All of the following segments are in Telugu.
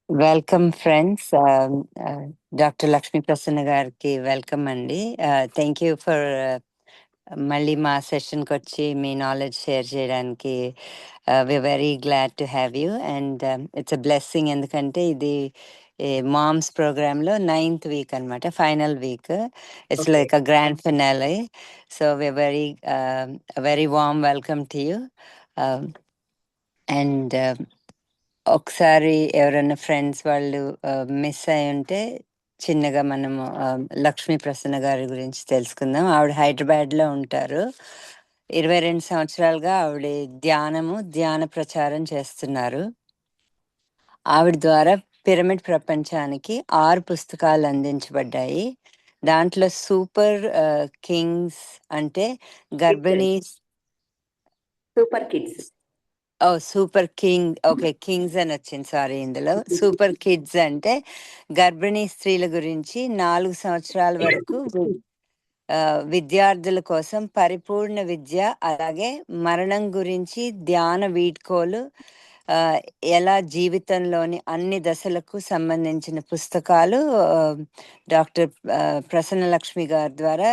Welcome friends. Doctor Lakshmi Prasanna గారికి వెల్కమ్ అండి. థ్యాంక్ యూ ఫర్ మళ్ళీ మా సెషన్కి వచ్చి మీ నాలెడ్జ్ షేర్ చేయడానికి. We very glad to have you and it's a blessing, ఎందుకంటే ఇది మామ్స్ ప్రోగ్రాంలో 9th వీక్ అనమాట, final week. It's like a grand finale. So we very very warm welcome to you. And ఒకసారి ఎవరైనా ఫ్రెండ్స్ వాళ్ళు మిస్ అయి ఉంటే చిన్నగా మనము లక్ష్మీ ప్రసన్న గారి గురించి తెలుసుకుందాం. ఆవిడ హైదరాబాద్లో ఉంటారు. 22 సంవత్సరాలుగా ఆవిడ ధ్యాన ప్రచారం చేస్తున్నారు. ఆవిడ ద్వారా పిరమిడ్ ప్రపంచానికి 6 పుస్తకాలు అందించబడ్డాయి. దాంట్లో సూపర్ కింగ్స్ అంటే గర్భిణీ super kids super king, okay, Kings అని వచ్చింది, సారీ. ఇందులో సూపర్ కిడ్స్ అంటే గర్భిణీ స్త్రీల గురించి 4 సంవత్సరాల వరకు విద్యార్థుల కోసం పరిపూర్ణ విద్య, అలాగే మరణం గురించి ధ్యాన వీడ్కోలు, ఎలా జీవితంలోని అన్ని దశలకు సంబంధించిన పుస్తకాలు డాక్టర్ ప్రసన్న లక్ష్మి గారి ద్వారా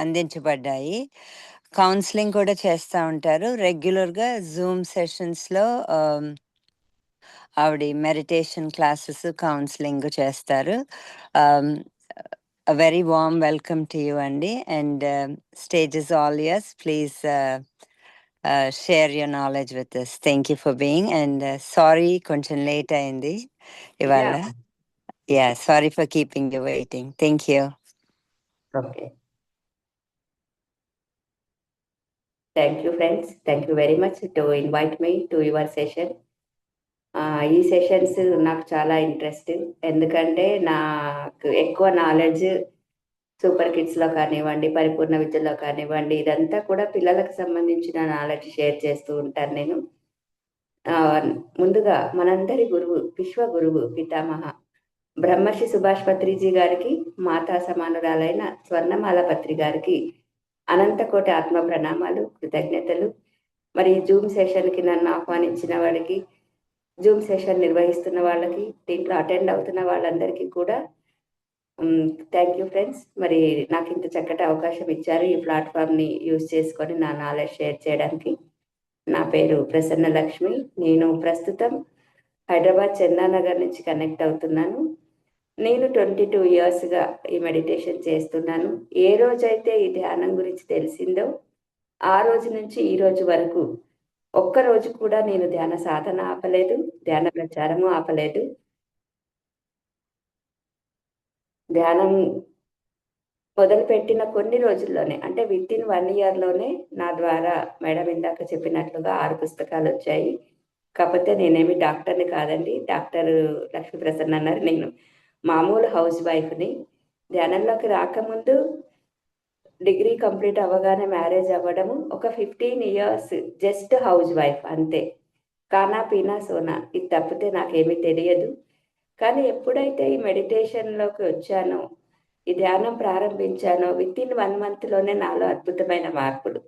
అందించబడ్డాయి. కౌన్సిలింగ్ కూడా చేస్తూ ఉంటారు రెగ్యులర్గా. జూమ్ సెషన్స్లో ఆవిడ మెడిటేషన్ క్లాసెస్, కౌన్సిలింగ్ చేస్తారు. A very warm welcome to you, Andy, and stage is all yours. Please share your knowledge with us. Thank you for being, and sorry కొంచెం లేట్ అయింది ఇవాళ. Yeah, sorry for keeping you waiting. Thank you. Okay. Thank you, friends. Thank you very much to invite me to your session. ఈ సెషన్స్ నాకు చాలా ఇంట్రెస్ట్, ఎందుకంటే నాకు ఎక్కువ నాలెడ్జ్ సూపర్ కిడ్స్లో కానివ్వండి, పరిపూర్ణ విద్యలో కానివ్వండి, ఇదంతా కూడా పిల్లలకు సంబంధించిన నాలెడ్జ్ షేర్ చేస్తూ ఉంటాను నేను. ముందుగా మనందరి గురువు, విశ్వ గురువు, పితామహ బ్రహ్మర్షి సుభాష్ పత్రిజీ గారికి, మాతా సమానురాలైన స్వర్ణమాల పత్రి గారికి అనంతకోటి ఆత్మ ప్రణామాలు, కృతజ్ఞతలు. మరి జూమ్ సెషన్కి నన్ను ఆహ్వానించిన వాళ్ళకి, జూమ్ సెషన్ నిర్వహిస్తున్న వాళ్ళకి, దీంట్లో అటెండ్ అవుతున్న వాళ్ళందరికీ కూడా థ్యాంక్ యూ ఫ్రెండ్స్. మరి నాకు ఇంత చక్కటి అవకాశం ఇచ్చారు ఈ ప్లాట్ఫామ్ని యూజ్ చేసుకొని నా నాలెడ్జ్ షేర్ చేయడానికి. నా పేరు ప్రసన్న లక్ష్మి. నేను ప్రస్తుతం హైదరాబాద్ చందానగర్ నుంచి కనెక్ట్ అవుతున్నాను. నేను 22 ఇయర్స్గా ఈ మెడిటేషన్ చేస్తున్నాను. ఏ రోజైతే ఈ ధ్యానం గురించి తెలిసిందో ఆ రోజు నుంచి ఈ రోజు వరకు ఒక్కరోజు కూడా నేను ధ్యాన సాధన ఆపలేదు, ధ్యాన ప్రచారము ఆపలేదు. ధ్యానం మొదలుపెట్టిన కొన్ని రోజుల్లోనే, అంటే వితిన్ 1 ఇయర్లోనే నా ద్వారా మేడం ఇందాక చెప్పినట్లుగా 6 పుస్తకాలు వచ్చాయి. కాకపోతే నేనేమి డాక్టర్ని కాదండి, డాక్టర్ లక్ష్మీ ప్రసన్న అన్నారు. నేను మామూలు హౌస్ వైఫ్ని. ధ్యానంలోకి రాకముందు డిగ్రీ కంప్లీట్ అవ్వగానే మ్యారేజ్ అవ్వడము, ఒక 15 ఇయర్స్ జస్ట్ హౌస్ వైఫ్ అంతే. కానా పీనా సోనా, ఇది తప్పితే నాకేమీ తెలియదు. కానీ ఎప్పుడైతే ఈ మెడిటేషన్లోకి వచ్చానో, ఈ ధ్యానం ప్రారంభించానో, వితిన్ 1 మంత్లోనే నాలో అద్భుతమైన మార్పులు.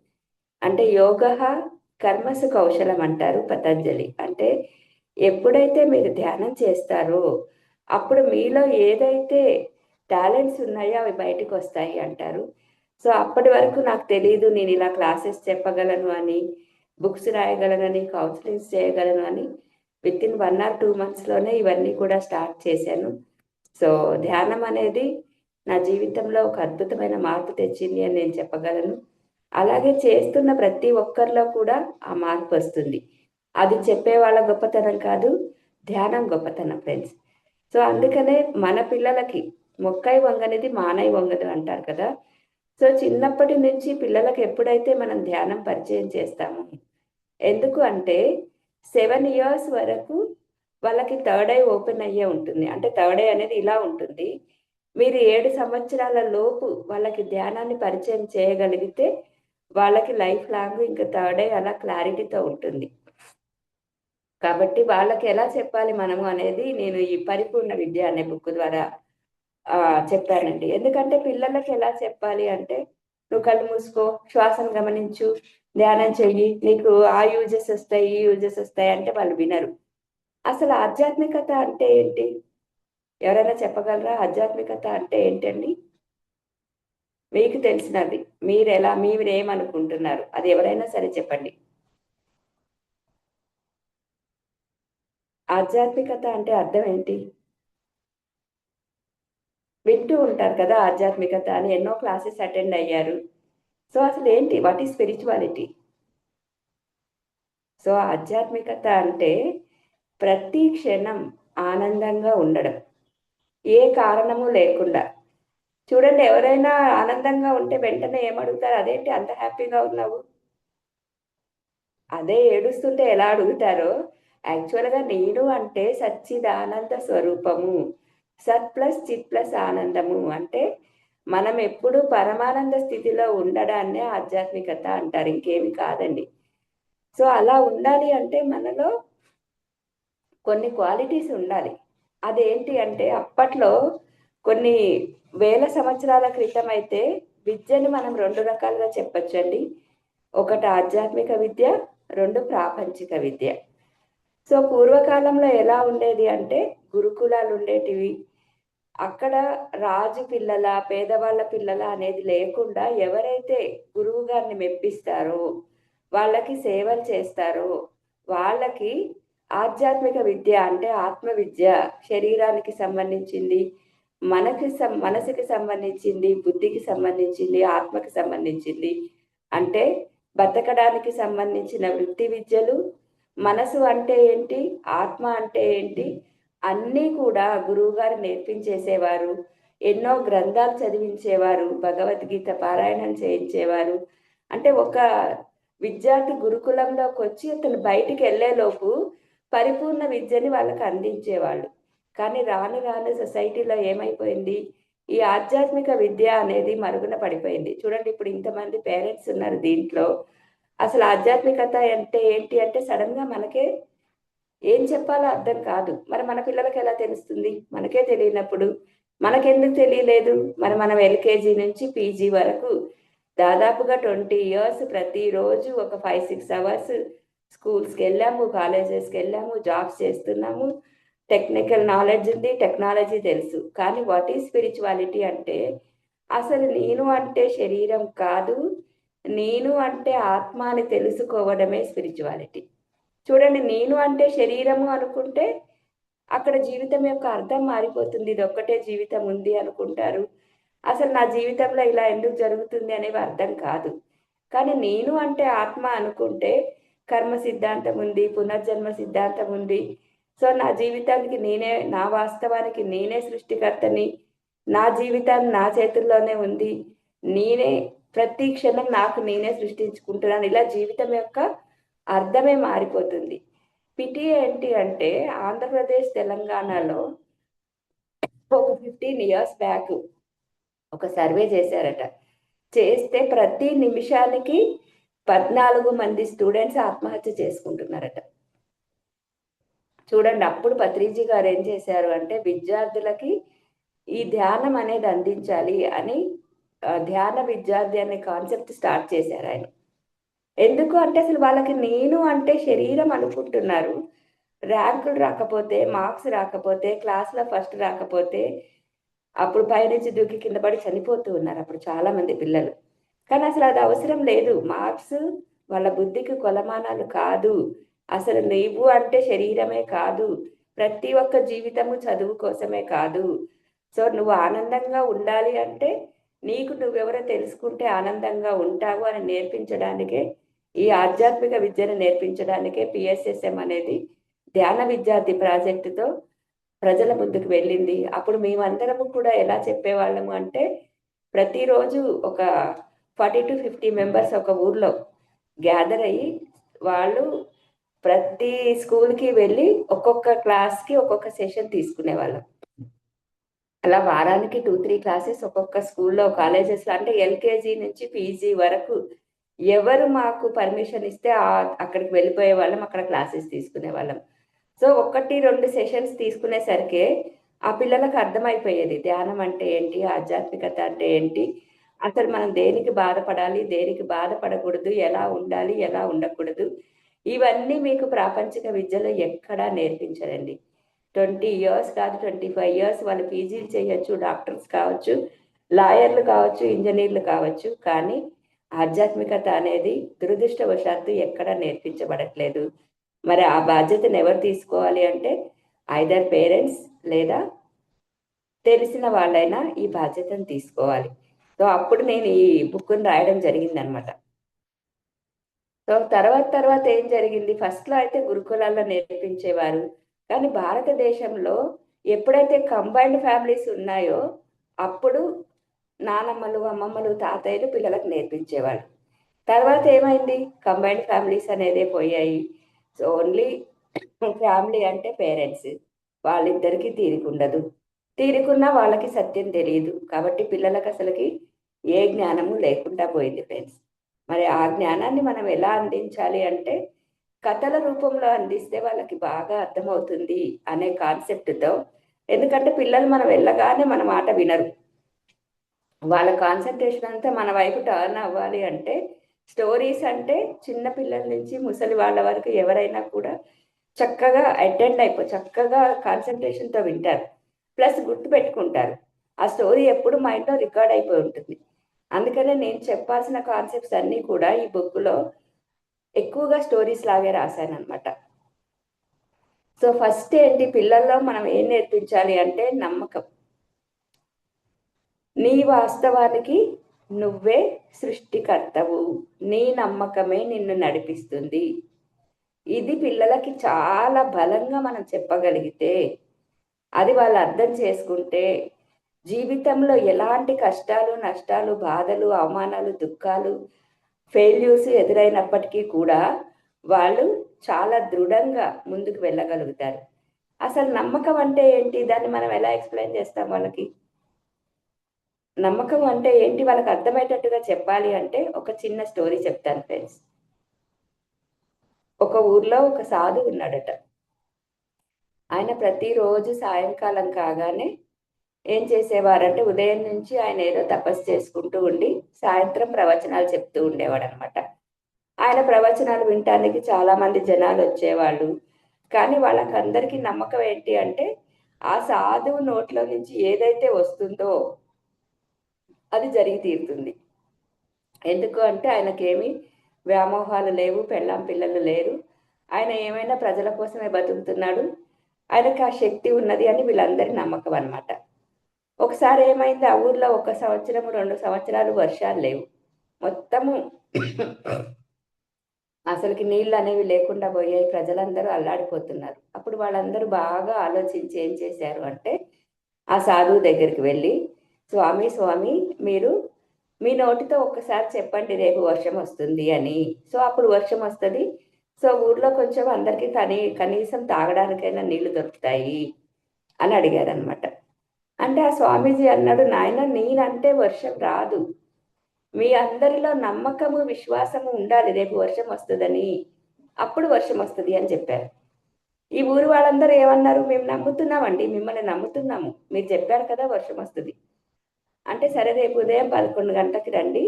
అంటే యోగ కర్మసు కౌశలం అంటారు పతంజలి. అంటే ఎప్పుడైతే మీరు ధ్యానం చేస్తారో అప్పుడు మీలో ఏదైతే టాలెంట్స్ ఉన్నాయో అవి బయటకు వస్తాయి అంటారు. సో అప్పటి వరకు నాకు తెలియదు నేను ఇలా క్లాసెస్ చెప్పగలను అని, బుక్స్ రాయగలనని, కౌన్సిలింగ్స్ చేయగలను అని. వితిన్ 1 or 2 మంత్స్లోనే ఇవన్నీ కూడా స్టార్ట్ చేశాను. సో ధ్యానం అనేది నా జీవితంలో ఒక అద్భుతమైన మార్పు తెచ్చింది అని నేను చెప్పగలను. అలాగే చేస్తున్న ప్రతి ఒక్కరిలో కూడా ఆ మార్పు వస్తుంది. అది చెప్పే వాళ్ళ గొప్పతనం కాదు, ధ్యానం గొప్పతనం ఫ్రెండ్స్. సో అందుకనే మన పిల్లలకి మొక్కై వంగనిది మానై వంగదు అంటారు కదా. సో చిన్నప్పటి నుంచి పిల్లలకు ఎప్పుడైతే మనం ధ్యానం పరిచయం చేస్తామో, ఎందుకు అంటే 7 ఇయర్స్ వరకు వాళ్ళకి థర్డ్ ఐ ఓపెన్ అయ్యే ఉంటుంది. అంటే థర్డ్ ఐ అనేది ఇలా ఉంటుంది. మీరు 7 సంవత్సరాల లోపు వాళ్ళకి ధ్యానాన్ని పరిచయం చేయగలిగితే వాళ్ళకి లైఫ్ లాంగ్ ఇంకా థర్డ్ ఐ అలా క్లారిటీతో ఉంటుంది. కాబట్టి వాళ్ళకి ఎలా చెప్పాలి మనము అనేది నేను ఈ పరిపూర్ణ విద్య అనే బుక్ ద్వారా చెప్పానండి. ఎందుకంటే పిల్లలకి ఎలా చెప్పాలి అంటే, నువ్వు కళ్ళు మూసుకో, శ్వాసను గమనించు, ధ్యానం చెయ్యి, నీకు ఆ యూజెస్ వస్తాయి, ఈ యూజెస్ వస్తాయి అంటే వాళ్ళు వినరు. అసలు ఆధ్యాత్మికత అంటే ఏంటి? ఎవరైనా చెప్పగలరా? ఆధ్యాత్మికత అంటే ఏంటండి? మీకు తెలిసినది. మీరేమనుకుంటున్నారు? అది ఎవరైనా సరే చెప్పండి. ఆధ్యాత్మికత అంటే అర్థం ఏంటి? వింటూ ఉంటారు కదా! ఆధ్యాత్మికత అని ఎన్నో క్లాసెస్ అటెండ్ అయ్యారు. సో, అసలేంటి? What is spirituality? సో, ఆధ్యాత్మికత అంటే ప్రతి క్షణం ఆనందంగా ఉండడం. ఏ కారణము లేకుండా. చూడండి, ఎవరైనా ఆనందంగా ఉంటే వెంటనే ఏమడుగుతారు? అదేంటి అంత హ్యాపీగా ఉన్నావు? అదే ఏడుస్తుంటే ఎలా అడుగుతారో, యాక్చువల్‌గా నేను అంటే సచ్చిదానంద స్వరూపము. సత్ ప్లస్ చిత్ ప్లస్ ఆనందము. అంటే మనం ఎప్పుడూ పరమానంద స్థితిలో ఉండడాన్నే ఆధ్యాత్మికత అంటారు. ఇంకేమి కాదండి. సో, అలా ఉండాలి అంటే మనలో కొన్ని క్వాలిటీస్ ఉండాలి. అదేంటి అంటే అప్పట్లో కొన్ని వేల సంవత్సరాల క్రితమైతే విద్యను మనం 2 రకాలుగా చెప్పొచ్చండి. ఒకటి ఆధ్యాత్మిక విద్య, 2 ప్రాపంచిక విద్య. సో, పూర్వకాలంలో ఎలా ఉండేది అంటే గురుకులాలుండేటివి. అక్కడ రాజు పిల్లల, పేదవాళ్ళ పిల్లల అనేది లేకుండా ఎవరైతే గురువుగారిని మెప్పిస్తారో, వాళ్ళకి సేవలు చేస్తారో, వాళ్ళకి ఆధ్యాత్మిక విద్య అంటే ఆత్మ విద్య, శరీరానికి సంబంధించింది, మనసుకి సంబంధించింది, బుద్ధికి సంబంధించింది, ఆత్మకి సంబంధించింది. అంటే బతకడానికి సంబంధించిన వృత్తి విద్యలు, మనసు అంటే ఏంటి? ఆత్మ అంటే ఏంటి? అన్నీ కూడా గురువుగారు నేర్పించేసేవారు. ఎన్నో గ్రంథాలు చదివించేవారు. భగవద్గీత పారాయణం చేయించేవారు. అంటే ఒక విద్యార్థి గురుకులంలోకొచ్చి అతను బయటికెళ్ళేలోపు పరిపూర్ణ విద్యని వాళ్ళకి అందించేవాళ్ళు. కానీ రాను రాను సొసైటీలో ఏమైపోయింది? ఈ ఆధ్యాత్మిక విద్య అనేది మరుగున పడిపోయింది. చూడండి, ఇప్పుడు ఇంతమంది పేరెంట్స్ ఉన్నారు దీంట్లో. అసలు ఆధ్యాత్మికత అంటే ఏంటి అంటే సడెన్‌గా మనకే ఏం చెప్పాలో అర్థం కాదు. మరి మన పిల్లలకెలా తెలుస్తుంది? మనకే తెలియనప్పుడు. మనకెందుకు తెలియలేదు? మనం ఎల్‌కేజీ నుంచి పీజీ వరకు దాదాపుగా 20 ఇయర్స్ ప్రతిరోజు ఒక 5, 6 అవర్స్ స్కూల్స్‌కెళ్ళాము, కాలేజెస్‌కెళ్ళాము, జాబ్స్ చేస్తున్నాము. టెక్నికల్ నాలెడ్జ్ ఉంది, టెక్నాలజీ తెలుసు. కానీ వాట్ ఈజ్ స్పిరిచువాలిటీ అంటే అసలు నేను అంటే శరీరం కాదు. నేను అంటే ఆత్మ అని తెలుసుకోవడమే స్పిరిచువాలిటీ. చూడండి, నేను అంటే శరీరము అనుకుంటే అక్కడ జీవితం యొక్క అర్థం మారిపోతుంది. ఇదొక్కటే జీవితం ఉంది అనుకుంటారు. అసలు నా జీవితంలో ఇలా ఎందుకు జరుగుతుంది అనేవి అర్థం కాదు. కానీ నేను అంటే ఆత్మ అనుకుంటే కర్మ సిద్ధాంతం ఉంది, పునర్జన్మ సిద్ధాంతం ఉంది. సో, నా జీవితానికి నా వాస్తవానికి నేనే సృష్టికర్తని. నా జీవితం నా చేతుల్లోనే ఉంది. నేనే ప్రతి క్షణం నాకు నేనే సృష్టించుకుంటున్నాను. ఇలా జీవితం యొక్క అర్థమే మారిపోతుంది. పిటి ఏంటి అంటే ఆంధ్రప్రదేశ్, తెలంగాణలో ఒక 15 ఇయర్స్ బ్యాక్ ఒక సర్వే చేశారట. చేస్తే ప్రతి నిమిషానికి 14 మంది స్టూడెంట్స్ ఆత్మహత్య చేసుకుంటున్నారట. చూడండి, అప్పుడు పత్రిజీ గారు ఏం చేశారు అంటే విద్యార్థులకి ఈ ధ్యానం అనేది అందించాలి అని ధ్యాన విద్యార్థి అనే కాన్సెప్ట్ స్టార్ట్ చేశారాయన. ఎందుకు అంటే అసలు వాళ్ళకి నేను అంటే శరీరం అనుకుంటున్నారు. ర్యాంకులు రాకపోతే, మార్క్స్ రాకపోతే, క్లాస్‌లో ఫస్ట్ రాకపోతే, అప్పుడు పైనుంచి దూకి కింద పడి చనిపోతూ ఉన్నారు అప్పుడు చాలామంది పిల్లలు. కానీ అసలు అది అవసరం లేదు. మార్క్స్ వాళ్ళ బుద్ధికి కొలమానాలు కాదు. అసలు నీవు అంటే శరీరమే కాదు. ప్రతి ఒక్క జీవితము చదువు కోసమే కాదు. సో, నువ్వు ఆనందంగా ఉండాలి అంటే, నీకు నువ్వెవరో తెలుసుకుంటే ఆనందంగా ఉంటావు అని నేర్పించడానికే, ఈ ఆధ్యాత్మిక విద్యను నేర్పించడానికే పిఎస్ఎస్ఎం అనేది ధ్యాన విద్యార్థి ప్రాజెక్ట్‌తో ప్రజల ముందుకు వెళ్ళింది. అప్పుడు మేమందరము కూడా ఎలా చెప్పేవాళ్ళము అంటే, ప్రతిరోజు ఒక 40-50 మెంబర్స్ ఒక ఊర్లో గ్యాదర్ అయ్యి, వాళ్ళు ప్రతి స్కూల్‌కి వెళ్ళి ఒక్కొక్క క్లాస్‌కి ఒక్కొక్క సెషన్ తీసుకునేవాళ్ళం. అలా వారానికి 2, 3 క్లాసెస్ ఒక్కొక్క స్కూల్‌లో, కాలేజెస్‌లో అంటే ఎల్‌కేజీ నుంచి పీజీ వరకు ఎవరు మాకు పర్మిషన్ ఇస్తే అక్కడికి వెళ్ళిపోయేవాళ్ళం. అక్కడ క్లాసెస్ తీసుకునేవాళ్ళం. సో, 1, 2 సెషన్స్ తీసుకునేసరికే ఆ పిల్లలకు అర్థమైపోయేది. ధ్యానం అంటే ఏంటి? ఆధ్యాత్మికత అంటే ఏంటి? అసలు మనం దేనికి బాధపడాలి? దేనికి బాధపడకూడదు? ఎలా ఉండాలి? ఎలా ఉండకూడదు? ఇవన్నీ మీకు ప్రాపంచిక విద్యలో ఎక్కడా నేర్పించరండి. 20 ఇయర్స్ కాదు, 25 ఇయర్స్ వాళ్ళు పీజీలు చేయొచ్చు, డాక్టర్స్ కావచ్చు, లాయర్లు కావచ్చు, ఇంజనీర్లు కావచ్చు. కానీ ఆధ్యాత్మికత అనేది దురదృష్టవశాత్తు ఎక్కడా నేర్పించబడట్లేదు. మరి ఆ బాధ్యతను ఎవరు తీసుకోవాలి అంటే ఐదర్ పేరెంట్స్ లేదా తెలిసిన వాళ్ళైనా ఈ బాధ్యతను తీసుకోవాలి. సో అప్పుడు నేను ఈ బుక్ని రాయడం జరిగిందనమాట. సో తర్వాత ఏం జరిగింది, ఫస్ట్లో అయితే గురుకులాల్లో నేర్పించేవారు. కానీ భారతదేశంలో ఎప్పుడైతే కంబైన్డ్ ఫ్యామిలీస్ ఉన్నాయో అప్పుడు నానమ్మలు, అమ్మమ్మలు, తాతయ్యలు పిల్లలకు నేర్పించేవాళ్ళు. తర్వాత ఏమైంది, కంబైన్డ్ ఫ్యామిలీస్ అనేదే పోయాయి. సో ఓన్లీ ఫ్యామిలీ అంటే పేరెంట్స్, వాళ్ళిద్దరికీ తీరికుండదు. తీరికున్నా వాళ్ళకి సత్యం తెలియదు. కాబట్టి పిల్లలకు అసలుకి ఏ జ్ఞానము లేకుండా పోయింది ఫ్రెండ్స్. మరి ఆ జ్ఞానాన్ని మనం ఎలా అందించాలి అంటే కథల రూపంలో అందిస్తే వాళ్ళకి బాగా అర్థమవుతుంది అనే కాన్సెప్ట్తో. ఎందుకంటే పిల్లలు మనం వెళ్ళగానే మన మాట వినరు. వాళ్ళ కాన్సన్ట్రేషన్ అంతా మన వైపు టర్న్ అవ్వాలి అంటే స్టోరీస్ అంటే చిన్న పిల్లల నుంచి ముసలి వాళ్ళ వరకు ఎవరైనా కూడా చక్కగా చక్కగా కాన్సన్ట్రేషన్తో వింటారు. ప్లస్ గుర్తు పెట్టుకుంటారు. ఆ స్టోరీ ఎప్పుడు మైండ్లో రికార్డ్ అయిపోయి ఉంటుంది. అందుకనే నేను చెప్పాల్సిన కాన్సెప్ట్స్ అన్నీ కూడా ఈ బుక్లో ఎక్కువగా స్టోరీస్ లాగే రాశానమాట. సో ఫస్ట్ ఏంటి, పిల్లల్లో మనం ఏం నేర్పించాలి అంటే నమ్మకం. నీ వాస్తవానికి నువ్వే సృష్టికర్తవు, నీ నమ్మకమే నిన్ను నడిపిస్తుంది. ఇది పిల్లలకి చాలా బలంగా మనం చెప్పగలిగితే, అది వాళ్ళు అర్థం చేసుకుంటే జీవితంలో ఎలాంటి కష్టాలు, నష్టాలు, బాధలు, అవమానాలు, దుఃఖాలు, ఫెయిల్యూర్స్ ఎదురైనప్పటికీ కూడా వాళ్ళు చాలా దృఢంగా ముందుకు వెళ్ళగలుగుతారు. అసలు నమ్మకం అంటే ఏంటి, దాన్ని మనం ఎలా ఎక్స్ప్లెయిన్ చేస్తాం వాళ్ళకి? నమ్మకం అంటే ఏంటి వాళ్ళకి అర్థమయ్యేటట్టుగా చెప్పాలి అంటే ఒక చిన్న స్టోరీ చెప్తాను ఫ్రెండ్స్. ఒక ఊర్లో ఒక సాధువు ఉన్నాడట. ఆయన ప్రతిరోజు సాయంకాలం కాగానే ఏం చేసేవారంటే ఉదయం నుంచి ఆయన ఏదో తపస్సు చేసుకుంటూ ఉండి సాయంత్రం ప్రవచనాలు చెప్తూ ఉండేవాడు అనమాట. ఆయన ప్రవచనాలు వినటానికి చాలా మంది జనాలు వచ్చేవాళ్ళు. కానీ వాళ్ళకందరికీ నమ్మకం ఏంటి అంటే ఆ సాధువు నోట్లో నుంచి ఏదైతే వస్తుందో అది జరిగి తీరుతుంది. ఎందుకు అంటే ఆయనకేమి వ్యామోహాలు లేవు, పెళ్ళాం పిల్లలు లేరు, ఆయన ఏమైనా ప్రజల కోసమే బతుకుతున్నాడు, ఆయనకి ఆ శక్తి ఉన్నది అని వీళ్ళందరి నమ్మకం అనమాట. ఒకసారి ఏమైంది, ఆ ఊర్లో 1 సంవత్సరం 2 సంవత్సరాలు వర్షాలు లేవు, మొత్తము అసలుకి నీళ్ళు అనేవి లేకుండా పోయాయి, ప్రజలందరూ అల్లాడిపోతున్నారు. అప్పుడు వాళ్ళందరూ బాగా ఆలోచించి ఏం చేశారు అంటే ఆ సాధువు దగ్గరికి వెళ్ళి, స్వామి స్వామి మీరు మీ నోటితో ఒక్కసారి చెప్పండి రేపు వర్షం వస్తుంది అని. సో అప్పుడు వర్షం వస్తుంది, సో ఊర్లో కొంచెం అందరికీ కనీసం తాగడానికైనా నీళ్లు దొరుకుతాయి అని అడిగారనమాట. అంటే ఆ స్వామీజీ అన్నాడు, నాయన నేనంటే వర్షం రాదు, మీ అందరిలో నమ్మకము విశ్వాసము ఉండాలి రేపు వర్షం వస్తుందని, అప్పుడు వర్షం వస్తుంది అని చెప్పారు. ఈ ఊరు వాళ్ళందరూ ఏమన్నారు, మేము నమ్ముతున్నామండి, మిమ్మల్ని నమ్ముతున్నాము, మీరు చెప్పారు కదా వర్షం వస్తుంది అంటే. సరే రేపు ఉదయం 11 గంటలకి రండి,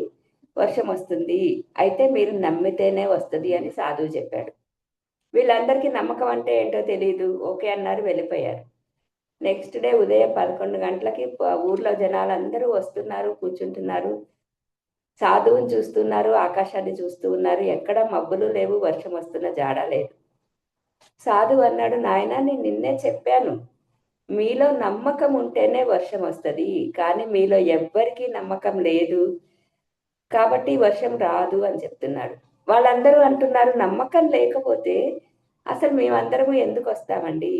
వర్షం వస్తుంది, అయితే మీరు నమ్మితేనే వస్తుంది అని సాధువు చెప్పాడు. వీళ్ళందరికీ నమ్మకం అంటే ఏంటో తెలియదు, ఓకే అన్నారు, వెళ్ళిపోయారు. నెక్స్ట్ డే ఉదయం 11 గంటలకి ఊర్లో జనాలందరూ వస్తున్నారు, కూర్చుంటున్నారు, సాధువుని చూస్తున్నారు, ఆకాశాన్ని చూస్తూ ఉన్నారు. ఎక్కడ మబ్బులు లేవు, వర్షం వస్తున్న జాడ లేదు. సాధువు అన్నాడు, నాయన నేను నిన్నే చెప్పాను, మీలో నమ్మకం ఉంటేనే వర్షం వస్తుంది, కానీ మీలో ఎవ్వరికీ నమ్మకం లేదు కాబట్టి వర్షం రాదు అని చెప్తున్నాడు. వాళ్ళందరూ అంటున్నారు, నమ్మకం లేకపోతే అసలు మేమందరము ఎందుకు వస్తామండి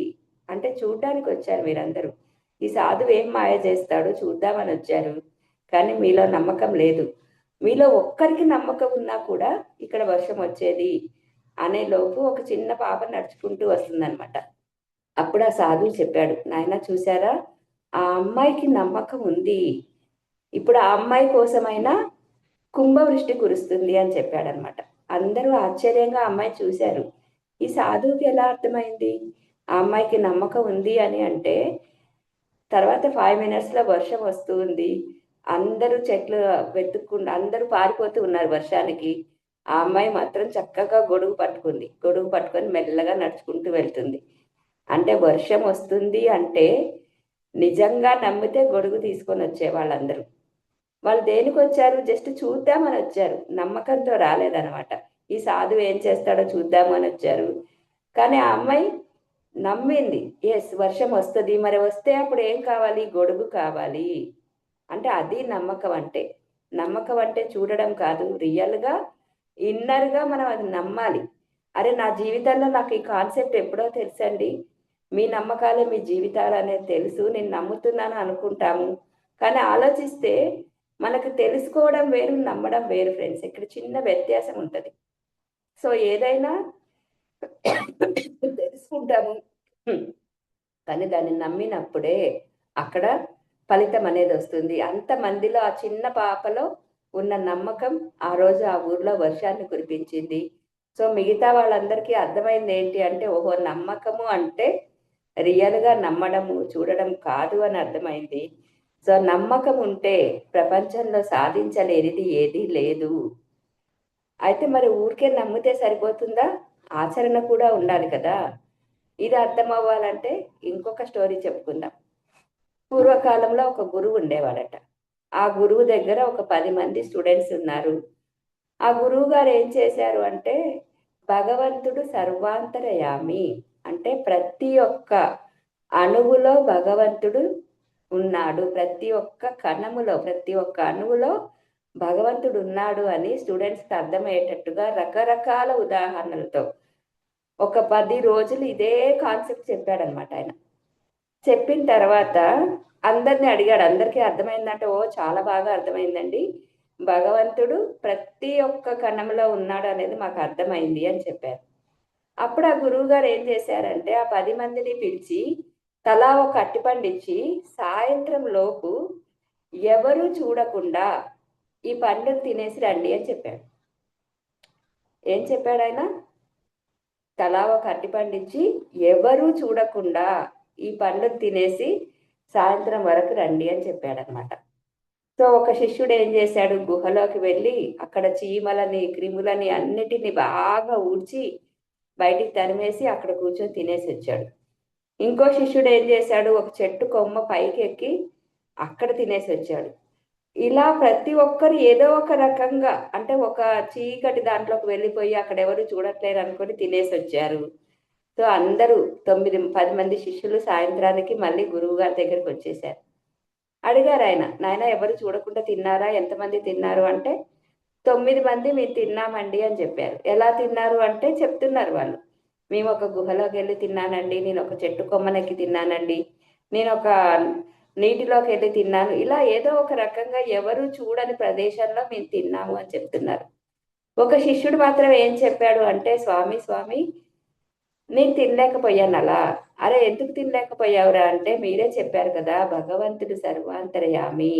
అంటే, చూడ్డానికి వచ్చారు మీరందరూ, ఈ సాధువు ఏం మాయ చేస్తాడో చూద్దామని వచ్చారు, కానీ మీలో నమ్మకం లేదు, మీలో ఒక్కరికి నమ్మకం ఉన్నా కూడా ఇక్కడ వర్షం వచ్చేది అనే లోపు ఒక చిన్న పాప నడుచుకుంటూ వస్తుందన్నమాట. అప్పుడు ఆ సాధువు చెప్పాడు, నాయన చూసారా, ఆ అమ్మాయికి నమ్మకం ఉంది, ఇప్పుడు ఆ అమ్మాయి కోసమైనా కుంభవృష్టి కురుస్తుంది అని చెప్పాడనమాట. అందరూ ఆశ్చర్యంగా ఆ అమ్మాయి చూశారు. ఈ సాధువుకి ఎలా అర్థమైంది ఆ అమ్మాయికి నమ్మకం ఉంది అని అంటే? తర్వాత 5 మినిట్స్లో వర్షం వస్తుంది, అందరూ చెట్లు వెతుక్కుండా అందరూ పారిపోతూ ఉన్నారు వర్షానికి. ఆ అమ్మాయి మాత్రం చక్కగా గొడుగు పట్టుకుంది. గొడుగు పట్టుకొని మెల్లగా నడుచుకుంటూ వెళ్తుంది. అంటే వర్షం వస్తుంది అంటే నిజంగా నమ్మితే గొడుగు తీసుకొని వచ్చే వాళ్ళందరూ. వాళ్ళు దేనికి వచ్చారు? జస్ట్ చూద్దామని వచ్చారు. నమ్మకంతో రాలేదనమాట. ఈ సాధువు ఏం చేస్తాడో చూద్దామని వచ్చారు. కానీ ఆ అమ్మాయి నమ్మింది. ఎస్, వర్షం వస్తుంది, మరి వస్తే అప్పుడు ఏం కావాలి? గొడుగు కావాలి. అంటే అది నమ్మకం అంటే. నమ్మకం అంటే చూడడం కాదు, రియల్గా ఇన్నర్గా మనం అది నమ్మాలి. అరే, నా జీవితంలో నాకు ఈ కాన్సెప్ట్ ఎప్పుడో తెలుసండి. మీ నమ్మకాలే మీ జీవితాలు అనేది తెలుసు, నేను నమ్ముతున్నాను అనుకుంటాము. కానీ ఆలోచిస్తే మనకు తెలుసుకోవడం వేరు, నమ్మడం వేరు ఫ్రెండ్స్. ఇక్కడ చిన్న వ్యత్యాసం ఉంటుంది. సో ఏదైనా తెలుసుకుంటాము, కానీ దాన్ని నమ్మినప్పుడే అక్కడ ఫలితం అనేది వస్తుంది. అంతమందిలో ఆ చిన్న పాపలో ఉన్న నమ్మకం ఆ రోజు ఆ ఊర్లో వర్షాన్ని కురిపించింది. సో మిగతా వాళ్ళందరికీ అర్థమైంది ఏంటి అంటే, ఓహో, నమ్మకము అంటే రియల్గా నమ్మడము చూడడం కాదు అని అర్థమైంది. సో నమ్మకం ఉంటే ప్రపంచంలో సాధించలేనిది ఏదీ లేదు. అయితే మరి ఊరికే నమ్మితే సరిపోతుందా? ఆచరణ కూడా ఉండాలి కదా. ఇది అర్థం అవ్వాలంటే ఇంకొక స్టోరీ చెప్పుకుందాం. పూర్వకాలంలో ఒక గురువు ఉండేవాడట. ఆ గురువు దగ్గర ఒక 10 మంది స్టూడెంట్స్ ఉన్నారు. ఆ గురువు గారు ఏం చేశారు అంటే, భగవంతుడు సర్వాంతరయామి, అంటే ప్రతి ఒక్క అణువులో భగవంతుడు ఉన్నాడు, ప్రతి ఒక్క కణములో, ప్రతి ఒక్క అణువులో భగవంతుడు ఉన్నాడు అని స్టూడెంట్స్కి అర్థమయ్యేటట్టుగా రకరకాల ఉదాహరణలతో ఒక 10 రోజులు ఇదే కాన్సెప్ట్ చెప్పాడనమాట ఆయన. చెప్పిన తర్వాత అందరిని అడిగాడు. అందరికీ అర్థమైందంటే, ఓ చాలా బాగా అర్థమైందండి, భగవంతుడు ప్రతి ఒక్క కణంలో ఉన్నాడు అనేది మాకు అర్థమైంది అని చెప్పారు. అప్పుడు ఆ గురువు గారు ఏం చేశారంటే, ఆ 10 మందిని పిలిచి తలా ఒక అట్టిపండు ఇచ్చి, సాయంత్రం లోపు ఎవరు చూడకుండా ఈ పండుని తినేసి రండి అని చెప్పాడు. ఏం చెప్పాడు ఆయన? తలా ఒక అట్టిపండు ఇచ్చి ఎవరు చూడకుండా ఈ పండుని తినేసి సాయంత్రం వరకు రండి అని చెప్పాడనమాట. సో ఒక శిష్యుడు ఏం చేశాడు? గుహలోకి వెళ్ళి అక్కడ చీమలని, క్రిములని అన్నిటిని బాగా ఊడ్చి బయటికి తరిమేసి అక్కడ కూర్చొని తినేసి వచ్చాడు. ఇంకో శిష్యుడు ఏం చేశాడు? ఒక చెట్టు కొమ్మ పైకి ఎక్కి అక్కడ తినేసి వచ్చాడు. ఇలా ప్రతి ఒక్కరు ఏదో ఒక రకంగా, అంటే ఒక చీకటి దాంట్లోకి వెళ్ళిపోయి అక్కడ ఎవరు చూడట్లేరు అనుకొని తినేసి వచ్చారు. సో అందరూ 10 మంది శిష్యులు సాయంత్రానికి మళ్ళీ గురువు గారి దగ్గరికి వచ్చేసారు. అడిగారు ఆయన, నాయన ఎవరు చూడకుండా తిన్నారా? ఎంతమంది తిన్నారు అంటే, 9 మంది మేము తిన్నామండి అని చెప్పారు. ఎలా తిన్నారు అంటే చెప్తున్నారు వాళ్ళు. మేము ఒక గుహలోకి వెళ్ళి తిన్నానండి, నేను ఒక చెట్టు కొమ్మనెక్కి తిన్నానండి, నేను ఒక నీటిలోకి వెళ్ళి తిన్నాను, ఇలా ఏదో ఒక రకంగా ఎవరు చూడని ప్రదేశంలో మేము తిన్నాము అని చెప్తున్నారు. ఒక శిష్యుడు మాత్రం ఏం చెప్పాడు అంటే, స్వామి స్వామి, నేను తినలేకపోయాను అలా. అరే, ఎందుకు తినలేకపోయావురా అంటే, మీరే చెప్పారు కదా భగవంతుడు సర్వాంతర్యామి,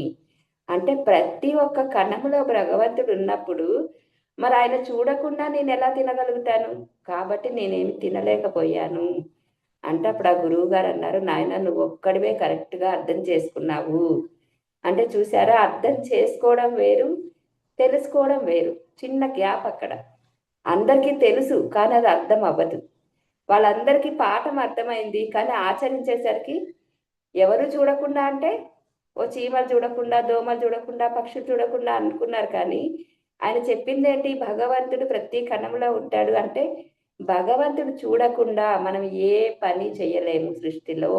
అంటే ప్రతి ఒక్క కణములో భగవంతుడు ఉన్నప్పుడు మరి ఆయన చూడకుండా నేను ఎలా తినగలుగుతాను? కాబట్టి నేనేమి తినలేకపోయాను అంటే, అప్పుడు ఆ గురువు గారు అన్నారు, నాయన నువ్వు ఒక్కడివే కరెక్ట్గా అర్థం చేసుకున్నావు. అంటే చూసారా, అర్థం చేసుకోవడం వేరు, తెలుసుకోవడం వేరు. చిన్న గ్యాప్ అక్కడ. అందరికీ తెలుసు కానీ అది అర్థం అవ్వదు. వాళ్ళందరికీ పాఠం అర్థమైంది కానీ ఆచరించేసరికి ఎవరు చూడకుండా అంటే, ఓ చీమలు చూడకుండా, దోమలు చూడకుండా, పక్షులు చూడకుండా అనుకున్నారు. కానీ ఆయన చెప్పింది ఏంటి? భగవంతుడు ప్రతి కణంలో ఉంటాడు అంటే, భగవంతుడు చూడకుండా మనం ఏ పని చేయలేము సృష్టిలో.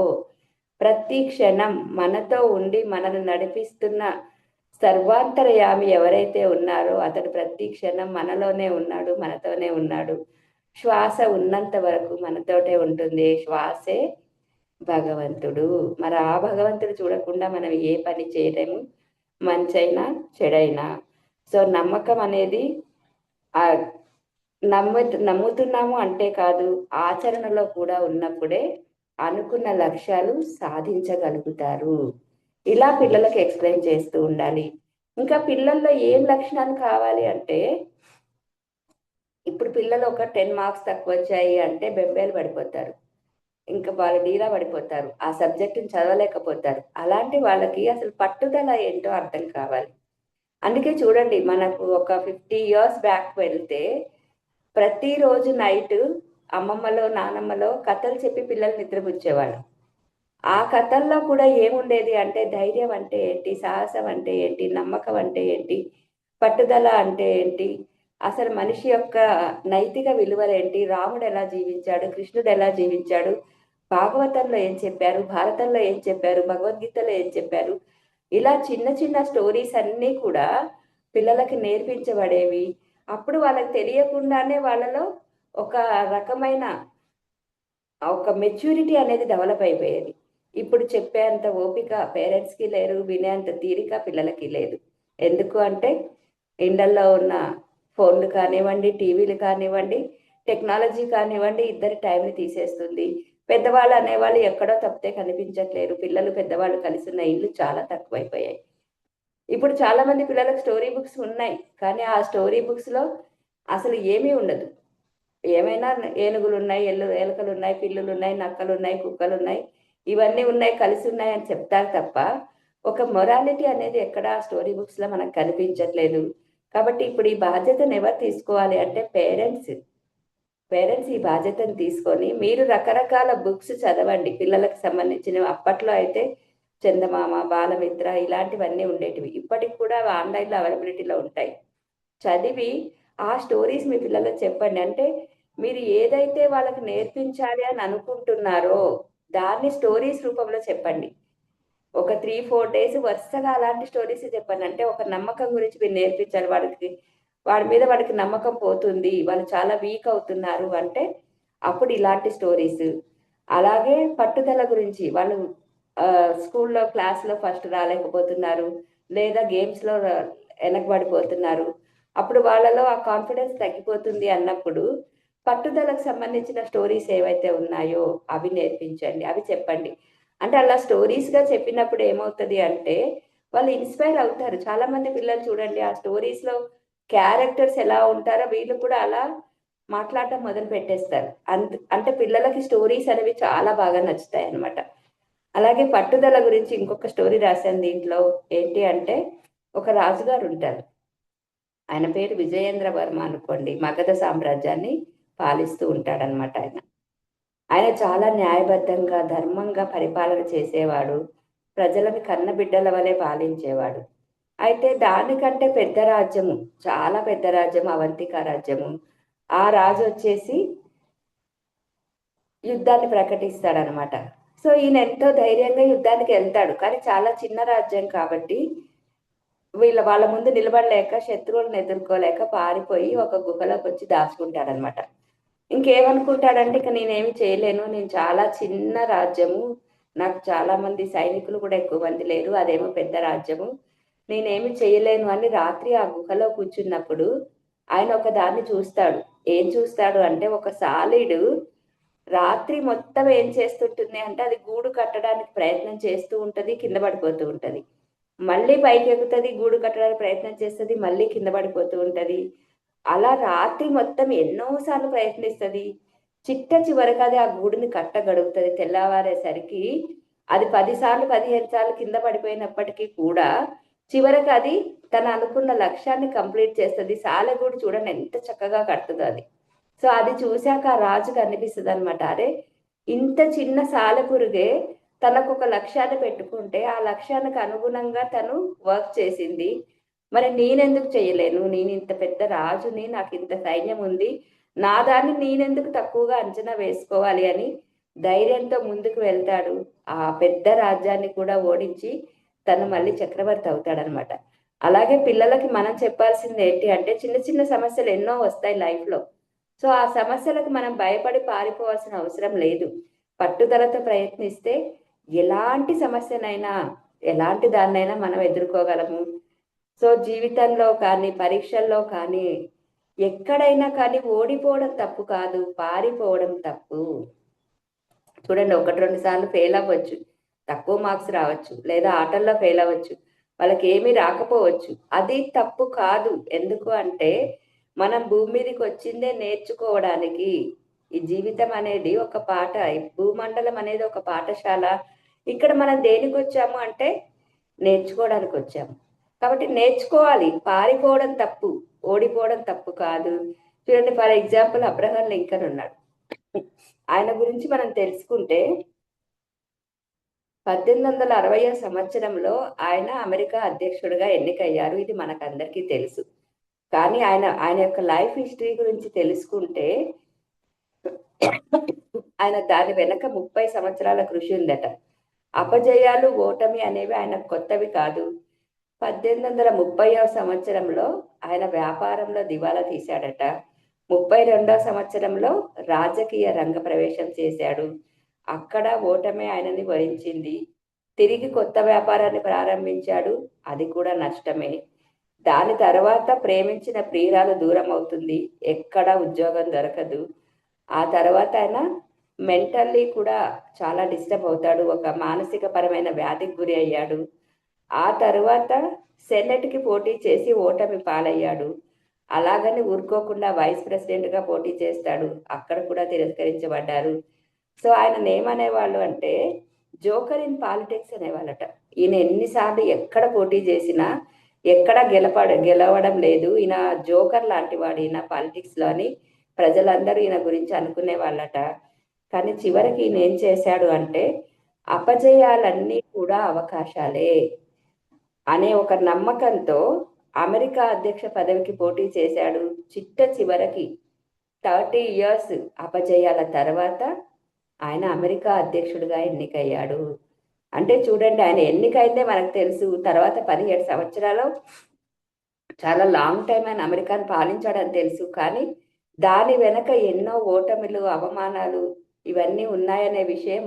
ప్రతి క్షణం మనతో ఉండి మనల్ని నడిపిస్తున్న సర్వాంతరయామి ఎవరైతే ఉన్నారో అతడు ప్రతి క్షణం మనలోనే ఉన్నాడు, మనతోనే ఉన్నాడు. శ్వాస ఉన్నంత వరకు మనతోటే ఉంటుంది. శ్వాసే భగవంతుడు. మరి ఆ భగవంతుడు చూడకుండా మనం ఏ పని చేయలేము, మంచైనా చెడైనా. సో నమ్మకం అనేది నమ్ముతున్నాము అంటే కాదు, ఆచరణలో కూడా ఉన్నప్పుడే అనుకున్న లక్ష్యాలు సాధించగలుగుతారు. ఇలా పిల్లలకు ఎక్స్ప్లెయిన్ చేస్తూ ఉండాలి. ఇంకా పిల్లల్లో ఏం లక్షణాలు కావాలి అంటే, ఇప్పుడు పిల్లలు ఒక 10 మార్క్స్ తక్కువ వచ్చాయి అంటే బెంబేలు పడిపోతారు, ఇంకా వాళ్ళు డీలా పడిపోతారు, ఆ సబ్జెక్టుని చదవలేకపోతారు. అలాంటి వాళ్ళకి అసలు పట్టుదల ఏంటో అర్థం కావాలి. అందుకే చూడండి, మనకు ఒక 50 ఇయర్స్ బ్యాక్ వెళ్తే ప్రతిరోజు నైట్ అమ్మమ్మలో నానమ్మలో కథలు చెప్పి పిల్లలు నిద్రపుచ్చేవాళ్ళు. ఆ కథల్లో కూడా ఏముండేది అంటే ధైర్యం అంటే ఏంటి, సాహసం అంటే ఏంటి, నమ్మకం అంటే ఏంటి, పట్టుదల అంటే ఏంటి, అసలు మనిషి యొక్క నైతిక విలువలేంటి, రాముడు ఎలా జీవించాడు, కృష్ణుడు ఎలా జీవించాడు, భాగవతంలో ఏం చెప్పారు, భారతంలో ఏం చెప్పారు, భగవద్గీతలో ఏం చెప్పారు, ఇలా చిన్న చిన్న స్టోరీస్ అన్నీ కూడా పిల్లలకి నేర్పించబడేవి. అప్పుడు వాళ్ళకి తెలియకుండానే వాళ్ళలో ఒక రకమైన ఒక మెచ్యూరిటీ అనేది డెవలప్ అయిపోయేది. ఇప్పుడు చెప్పేంత ఓపిక పేరెంట్స్‌కి లేరు. వినేంత తీరిక పిల్లలకి లేదు. ఎందుకు అంటే ఇళ్ళల్లో ఉన్న ఫోన్‌లు కానివ్వండి, టీవీలు కానివ్వండి, టెక్నాలజీ కానివ్వండి, ఇద్దరి టైంని తీసేస్తుంది. పెద్దవాళ్ళు అనేవాళ్ళు ఎక్కడో తప్పితే కనిపించట్లేరు. పిల్లలు, పెద్దవాళ్ళు కలిసున్న ఇల్లు చాలా తక్కువైపోయాయి. ఇప్పుడు చాలామంది పిల్లలకు స్టోరీ బుక్స్ ఉన్నాయి. కానీ ఆ స్టోరీ బుక్స్‌లో అసలు ఏమీ ఉండదు. ఏమైనా ఏనుగులున్నాయి, ఎలుకలున్నాయి, పిల్లులున్నాయి, నక్కలున్నాయి, కుక్కలున్నాయి, ఇవన్నీ ఉన్నాయి, కలిసున్నాయి అని చెప్తారు తప్ప, ఒక మొరాలిటీ అనేది ఎక్కడ స్టోరీ బుక్స్‌లో మనకు కనిపించట్లేదు. కాబట్టి ఇప్పుడు ఈ బాధ్యతను ఎవరు తీసుకోవాలి అంటే పేరెంట్స్. పేరెంట్స్ ఈ బాధ్యతను తీసుకొని మీరు రకరకాల బుక్స్ చదవండి పిల్లలకు సంబంధించినవి. అప్పట్లో అయితే చందమామ, బాలమిత్ర ఇలాంటివన్నీ ఉండేటివి. ఇప్పటికి కూడా ఆన్‌లైన్‌లో అవైలబిలిటీలో ఉంటాయి. చదివి ఆ స్టోరీస్ మీ పిల్లలకు చెప్పండి. అంటే మీరు ఏదైతే వాళ్ళకి నేర్పించాలి అని అనుకుంటున్నారో, దాన్ని స్టోరీస్ రూపంలో చెప్పండి. ఒక 3, 4 డేస్ వరుసగా అలాంటి స్టోరీస్ చెప్పండి. అంటే ఒక నమ్మకం గురించి మీరు నేర్పించాలి వాడికి. వాడి మీద వాడికి నమ్మకం పోతుంది. వాళ్ళు చాలా వీక్ అవుతున్నారు అంటే, అప్పుడు ఇలాంటి స్టోరీస్. అలాగే పట్టుదల గురించి వాళ్ళు స్కూల్లో, క్లాస్‌లో ఫస్ట్ రాలేకపోతున్నారు. లేదా గేమ్స్‌లో వెనకబడిపోతున్నారు. అప్పుడు వాళ్ళలో ఆ కాన్ఫిడెన్స్ తగ్గిపోతుంది అన్నప్పుడు, పట్టుదలకు సంబంధించిన స్టోరీస్ ఏవైతే ఉన్నాయో అవి నేర్పించండి. అవి చెప్పండి. అంటే అలా స్టోరీస్‌గా చెప్పినప్పుడు ఏమవుతది అంటే, వాళ్ళు ఇన్‌స్పైర్ అవుతారు. చాలామంది పిల్లలు చూడండి ఆ స్టోరీస్‌లో క్యారెక్టర్స్ ఎలా ఉంటారో వీళ్ళు కూడా అలా మాట్లాడటం మొదలుపెట్టేస్తారు. అంటే పిల్లలకి స్టోరీస్ అనేవి చాలా బాగా నచ్చుతాయన్నమాట. అలాగే పట్టుదల గురించి ఇంకొక స్టోరీ రాశాను దీంట్లో. ఏంటి అంటే, ఒక రాజుగారుంటారు. ఆయన పేరు విజయేంద్ర వర్మ అనుకోండి. మగధ సామ్రాజ్యాన్ని పాలిస్తూ ఉంటాడనమాట ఆయన. ఆయన చాలా న్యాయబద్ధంగా, ధర్మంగా పరిపాలన చేసేవాడు. ప్రజలని కన్నబిడ్డల వలె పాలించేవాడు. అయితే దానికంటే పెద్ద రాజ్యము, చాలా పెద్ద రాజ్యం అవంతిక రాజ్యము. ఆ రాజొచ్చేసి యుద్ధాన్ని ప్రకటిస్తాడనమాట. సో, ఈయన ఎంతో ధైర్యంగా యుద్ధానికెళ్తాడు. కానీ చాలా చిన్న రాజ్యం కాబట్టి వాళ్ళ ముందు నిలబడలేక, శత్రువులను ఎదుర్కోలేక పారిపోయి ఒక గుహలోకొచ్చి దాచుకుంటాడనమాట. ఇంకేమనుకుంటాడంటే, ఇక నేనేమి చేయలేను. నేను చాలా చిన్న రాజ్యము. నాకు చాలా మంది సైనికులు కూడా ఎక్కువ మంది లేరు. అదేమో పెద్ద రాజ్యము. నేనేమి చేయలేను అని రాత్రి ఆ గుహలో కూర్చున్నప్పుడు ఆయన ఒకదాన్ని చూస్తాడు. ఏం చూస్తాడు అంటే, ఒక సాలీడు రాత్రి మొత్తం ఏం చేస్తుంటుంది అంటే, అది గూడు కట్టడానికి ప్రయత్నం చేస్తూ ఉంటది. కింద పడిపోతూ ఉంటది. మళ్ళీ పైకెక్కుతది. గూడు కట్టడానికి ప్రయత్నం చేస్తది. మళ్ళీ కింద పడిపోతూ ఉంటది. అలా రాత్రి మొత్తం ఎన్నో సార్లు ప్రయత్నిస్తది. చివరికి అది ఆ గూడుని కట్టగలుగుతది. తెల్లవారేసరికి అది 10 సార్లు, 15 సార్లు కింద పడిపోయినప్పటికీ కూడా చివరికి అది తను అనుకున్న లక్ష్యాన్ని కంప్లీట్ చేస్తది. సాలెగూడు చూడండి ఎంత చక్కగా కడుతదో అది. సో, అది చూసాక ఆ రాజుకి అనిపిస్తదనమాట. అరే! ఇంత చిన్న సాలెపురుగే తనకొక లక్ష్యాన్ని పెట్టుకుంటే, ఆ లక్ష్యానికి అనుగుణంగా తను వర్క్ చేసింది. మరి నేనెందుకు చేయలేను? నేనింత పెద్ద రాజుని, నాకింత సైన్యముంది. నా దాన్ని నేనెందుకు తక్కువగా అంచనా వేసుకోవాలి అని ధైర్యంతో ముందుకు వెళ్తాడు. ఆ పెద్ద రాజ్యాన్ని కూడా ఓడించి తను మళ్ళీ చక్రవర్తి అవుతాడనమాట. అలాగే పిల్లలకి మనం చెప్పాల్సిందేంటి అంటే చిన్న చిన్న సమస్యలు ఎన్నో వస్తాయి లైఫ్‌లో. సో, ఆ సమస్యలకు మనం భయపడి పారిపోవాల్సిన అవసరం లేదు. పట్టుదలతో ప్రయత్నిస్తే ఎలాంటి సమస్యనైనా, ఎలాంటి దాన్నైనా మనం ఎదుర్కోగలము. సో, జీవితంలో కానీ, పరీక్షల్లో కానీ, ఎక్కడైనా కానీ ఓడిపోవడం తప్పు కాదు. పారిపోవడం తప్పు. చూడండి 1, 2 సార్లు ఫెయిల్ అవ్వచ్చు. తక్కువ మార్క్స్ రావచ్చు. లేదా ఆటల్లో ఫెయిల్ అవ్వచ్చు. వాళ్ళకేమీ రాకపోవచ్చు. అది తప్పు కాదు. ఎందుకు అంటే, మనం భూమి మీదకొచ్చిందే నేర్చుకోవడానికి. ఈ జీవితం అనేది ఒక పాఠ. ఈ భూమండలం అనేది ఒక పాఠశాల. ఇక్కడ మనం దేనికొచ్చాము అంటే, నేర్చుకోవడానికొచ్చాము. కాబట్టి నేర్చుకోవాలి. పారిపోవడం తప్పు, ఓడిపోవడం తప్పు కాదు. చూడండి, ఫర్ ఎగ్జాంపుల్ అబ్రహం లింకన్ ఉన్నాడు. ఆయన గురించి మనం తెలుసుకుంటే 1860 సంవత్సరంలో ఆయన అమెరికా అధ్యక్షుడిగా ఎన్నికయ్యారు. ఇది మనకందరికీ తెలుసు. కానీ ఆయన యొక్క లైఫ్ హిస్టరీ గురించి తెలుసుకుంటే ఆయన దాని వెనక 30 సంవత్సరాల కృషి ఉందట. అపజయాలు, ఓటమి అనేవి ఆయన కొత్తవి కాదు. 1830వ సంవత్సరంలో ఆయన వ్యాపారంలో దివాలా తీశాడట. 32వ సంవత్సరంలో రాజకీయ రంగ ప్రవేశం చేశాడు. అక్కడ ఓటమి ఆయనని వరించింది. తిరిగి కొత్త వ్యాపారాన్ని ప్రారంభించాడు. అది కూడా నష్టమే. దాని తర్వాత ప్రేమించిన ప్రియురాలు దూరం అవుతుంది. ఎక్కడ ఉద్యోగం దొరకదు. ఆ తర్వాత ఆయన మెంటల్లీ కూడా చాలా డిస్టర్బ్ అవుతాడు. ఒక మానసిక పరమైన వ్యాధికి గురి అయ్యాడు. ఆ తర్వాత సెనెట్కి పోటీ చేసి ఓటమి పాలయ్యాడు. అలాగని ఊరుకోకుండా వైస్ ప్రెసిడెంట్గా పోటీ చేస్తాడు. అక్కడ కూడా తిరస్కరించబడ్డారు. సో ఆయన ఏమనేవాళ్ళు అంటే జోకర్ ఇన్ పాలిటిక్స్ అనేవాళ్ళట. ఈయన ఎన్నిసార్లు ఎక్కడ పోటీ చేసినా ఎక్కడ గెలవడం లేదు. ఈయన జోకర్ లాంటి వాడు ఈయన పాలిటిక్స్లో అని ప్రజలందరూ ఈయన గురించి అనుకునే వాళ్ళట. కానీ చివరికి ఈయన ఏం చేశాడు అంటే అపజయాలన్నీ కూడా అవకాశాలే అనే ఒక నమ్మకంతో అమెరికా అధ్యక్ష పదవికి పోటీ చేశాడు. చివరికి 30 ఇయర్స్ అపజయాల తర్వాత ఆయన అమెరికా అధ్యక్షుడిగా ఎన్నికయ్యాడు. అంటే చూడండి, ఆయన ఎన్నికైందే మనకు తెలుసు. తర్వాత 17 సంవత్సరాలు చాలా లాంగ్ టైం ఆయన అమెరికాను పాలించాడని తెలుసు. కానీ దాని వెనక ఎన్నో ఓటమిలు, అవమానాలు ఇవన్నీ ఉన్నాయనే విషయం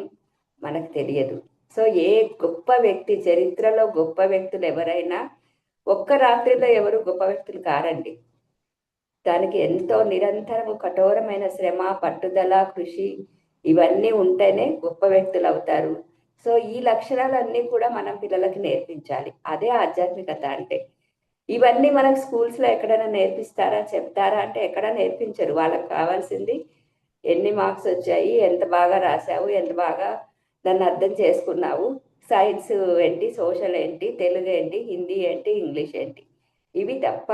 మనకు తెలియదు. సో ఏ గొప్ప వ్యక్తి, చరిత్రలో గొప్ప వ్యక్తులు ఎవరైనా ఒక్క రాత్రిలో ఎవరు గొప్ప వ్యక్తులు కారండి. దానికి ఎంతో నిరంతరము కఠోరమైన శ్రమ, పట్టుదల, కృషి ఇవన్నీ ఉంటేనే గొప్ప వ్యక్తులు అవుతారు. సో ఈ లక్షణాలన్నీ కూడా మనం పిల్లలకి నేర్పించాలి. అదే ఆధ్యాత్మికత అంటే. ఇవన్నీ మనకు స్కూల్స్లో ఎక్కడైనా నేర్పిస్తారా, చెప్తారా అంటే ఎక్కడ నేర్పించరు. వాళ్ళకి కావాల్సింది ఎన్ని మార్క్స్ వచ్చాయి, ఎంత బాగా రాసావు, ఎంత బాగా దాన్ని అర్థం చేసుకున్నావు, సైన్స్ ఏంటి, సోషల్ ఏంటి, తెలుగు ఏంటి, హిందీ ఏంటి, ఇంగ్లీష్ ఏంటి, ఇవి తప్ప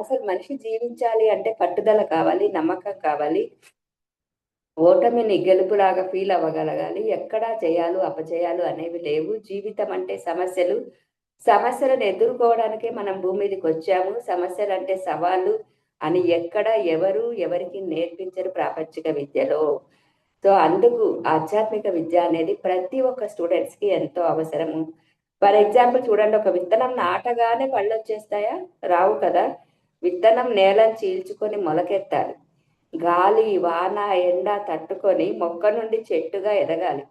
అసలు మనిషి జీవించాలి అంటే పట్టుదల కావాలి, నమ్మకం కావాలి, ఓటమిని గెలుపులాగా ఫీల్ అవ్వగలగాలి. ఎక్కడా జయాలు అపజయాలు అనేవి లేవు. జీవితం అంటే సమస్యలను ఎదుర్కోవడానికే మనం భూమి మీదకి వచ్చాము. సమస్యలు అంటే సవాళ్ళు అని ఎక్కడ ఎవరికి నేర్పించరు ప్రాపంచిక విద్యలో. సో అందుకు ఆధ్యాత్మిక విద్య అనేది ప్రతి ఒక్క స్టూడెంట్స్కి ఎంతో అవసరము. ఫర్ ఎగ్జాంపుల్ చూడండి, ఒక విత్తనం నాటగానే పళ్ళు వచ్చేస్తాయా? రావు కదా. విత్తనం నేలను చీల్చుకొని మొలకెత్తాలి. గాలి, వాన, ఎండ తట్టుకొని మొక్క నుండి చెట్టుగా ఎదగాలి.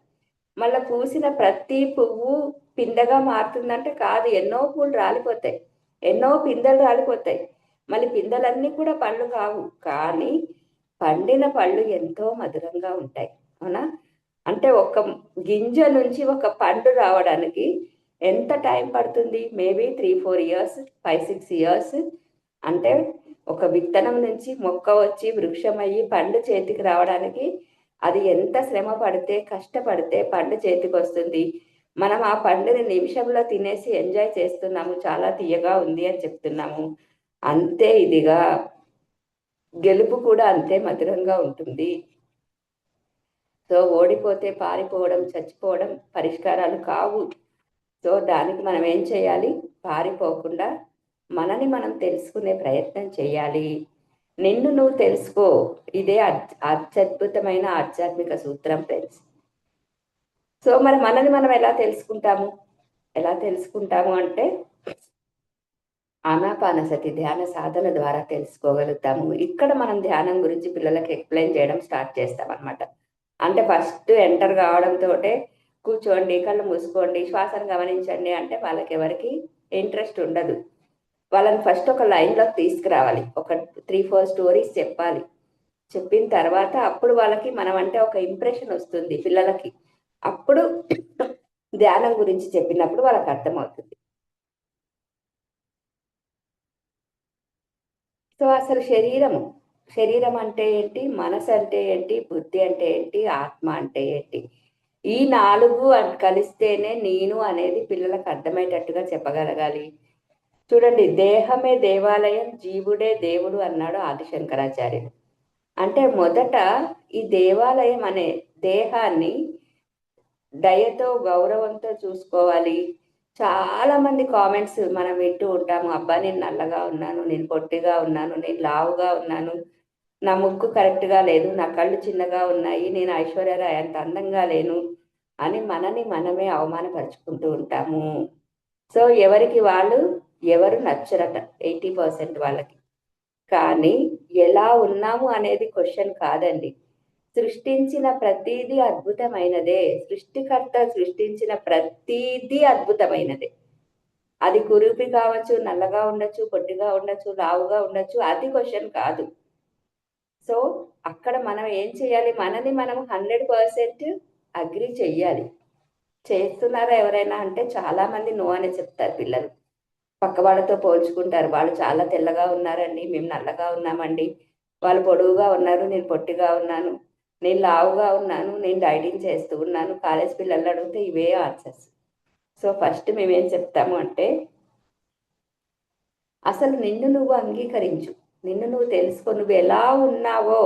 మళ్ళీ పూసిన ప్రతి పువ్వు పిందెగా మారుతుందంటే కాదు. ఎన్నో పూలు రాలిపోతాయి, ఎన్నో పిందెలు రాలిపోతాయి. మళ్ళీ పిందెలన్నీ కూడా పళ్ళు కావు. కానీ పండిన పళ్ళు ఎంతో మధురంగా ఉంటాయి. అవునా? అంటే ఒక గింజ నుంచి ఒక పండు రావడానికి ఎంత టైం పడుతుంది? Maybe 3-4 years, 5-6 years. అంటే ఒక విత్తనం నుంచి మొక్క వచ్చి వృక్షమయ్యి పండు చేతికి రావడానికి అది ఎంత శ్రమ పడితే, కష్టపడితే పండు చేతికి వస్తుంది. మనం ఆ పండుని నిమిషంలో తినేసి ఎంజాయ్ చేస్తున్నాము, చాలా తీయగా ఉంది అని చెప్తున్నాము. అంతే ఇదిగా గెలుపు కూడా అంతే మధురంగా ఉంటుంది. సో ఓడిపోతే పారిపోవడం, చచ్చిపోవడం పరిష్కారాలు కావు. సో దానికి మనం ఏం చేయాలి? పారిపోకుండా మనని మనం తెలుసుకునే ప్రయత్నం చేయాలి. నిన్ను నువ్వు తెలుసుకో. ఇదే అత్యద్భుతమైన ఆధ్యాత్మిక సూత్రం ఫ్రెండ్స్. సో మరి మనని మనం ఎలా తెలుసుకుంటాము అంటే ఆనాపానసతి ధ్యాన సాధన ద్వారా తెలుసుకోగలుగుతాము. ఇక్కడ మనం ధ్యానం గురించి పిల్లలకి ఎక్స్ప్లెయిన్ చేయడం స్టార్ట్ చేస్తాం అనమాట. అంటే ఫస్ట్ ఎంటర్ కావడంతో కూర్చోండి, కళ్ళు మూసుకోండి, శ్వాసను గమనించండి అంటే వాళ్ళకి ఎవరికి ఇంట్రెస్ట్ ఉండదు. వాళ్ళని ఫస్ట్ ఒక లైన్లోకి తీసుకురావాలి. ఒక 3-4 స్టోరీస్ చెప్పాలి. చెప్పిన తర్వాత అప్పుడు వాళ్ళకి మనం అంటే ఒక ఇంప్రెషన్ వస్తుంది పిల్లలకి. అప్పుడు ధ్యానం గురించి చెప్పినప్పుడు వాళ్ళకి అర్థమవుతుంది. సో అసలు శరీరం అంటే ఏంటి, మనసు అంటే ఏంటి, బుద్ధి అంటే ఏంటి, ఆత్మ అంటే ఏంటి, ఈ 4 కలిస్తేనే నేను అనేది పిల్లలకు అర్థమయ్యేటట్టుగా చెప్పగలగాలి. చూడండి, దేహమే దేవాలయం, జీవుడే దేవుడు అన్నాడు ఆదిశంకరాచార్యుడు. అంటే మొదట ఈ దేవాలయం అనే దేహాన్ని దయతో గౌరవంతో చూసుకోవాలి. చాలా మంది కామెంట్స్ మనం వింటూ ఉంటాము. అబ్బా, నేను నల్లగా ఉన్నాను, నేను పొట్టిగా ఉన్నాను, నేను లావుగా ఉన్నాను, నా ముక్కు కరెక్ట్గా లేదు, నా కళ్ళు చిన్నగా ఉన్నాయి, నేను ఐశ్వర్యరాయ్ అంత అందంగా లేను అని మనని మనమే అవమానపరుచుకుంటూ ఉంటాము. సో ఎవరికి వాళ్ళు ఎవరు నచ్చరట 80% వాళ్ళకి. కానీ ఎలా ఉన్నాము అనేది క్వశ్చన్ కాదండి. సృష్టించిన ప్రతిదీ అద్భుతమైనదే. సృష్టికర్త సృష్టించిన ప్రతిదీ అద్భుతమైనదే. అది కురూపి కావచ్చు, నల్లగా ఉండొచ్చు, పొట్టిగా ఉండొచ్చు, లావుగా ఉండొచ్చు, అది క్వశ్చన్ కాదు. సో అక్కడ మనం ఏం చేయాలి? మనని మనం 100% అగ్రి చెయ్యాలి. చేస్తున్నారా ఎవరైనా అంటే చాలా మంది నో అని చెప్తారు పిల్లలు. పక్క వాళ్ళతో పోల్చుకుంటారు. వాళ్ళు చాలా తెల్లగా ఉన్నారండి, మేము నల్లగా ఉన్నామండి. వాళ్ళు పొడువుగా ఉన్నారు, నేను పొట్టిగా ఉన్నాను, నేను లావుగా ఉన్నాను, నేను డైటింగ్ చేస్తూ ఉన్నాను. కాలేజ్ పిల్లలు అడిగితే ఇవే ఆన్సర్స్. సో ఫస్ట్ మేమేం చెప్తాము అంటే, అసలు నిన్ను నువ్వు అంగీకరించు, నిన్ను నువ్వు తెలుసుకో. నువ్వు ఎలా ఉన్నావో,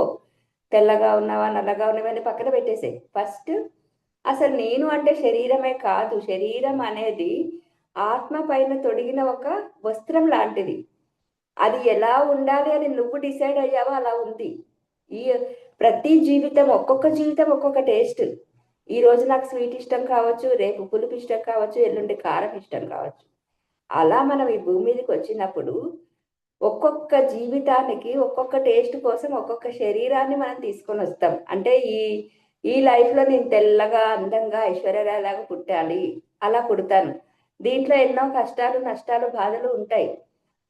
తెల్లగా ఉన్నావా, నల్లగా ఉన్నావా అని పక్కన పెట్టేసే. ఫస్ట్ అసలు నేను అంటే శరీరమే కాదు. శరీరం అనేది ఆత్మ పైన తొడిగిన ఒక వస్త్రం లాంటిది. అది ఎలా ఉండాలి అని నువ్వు డిసైడ్ అయ్యావో అలా ఉంది. ఈ ప్రతి జీవితం, ఒక్కొక్క జీవితం ఒక్కొక్క టేస్ట్. ఈ రోజు నాకు స్వీట్ ఇష్టం కావచ్చు, రేపు పులుపు ఇష్టం కావచ్చు, ఎల్లుండి కారం ఇష్టం కావచ్చు. అలా మనం ఈ భూమి మీదకి వచ్చినప్పుడు ఒక్కొక్క జీవితానికి ఒక్కొక్క టేస్ట్ కోసం ఒక్కొక్క శరీరాన్ని మనం తీసుకొని వస్తాం. అంటే ఈ లైఫ్లో నేను తెల్లగా అందంగా ఐశ్వర్యరాయలాగా పుట్టాలి, అలా పుడతాను. దీంట్లో ఎన్నో కష్టాలు నష్టాలు బాధలు ఉంటాయి.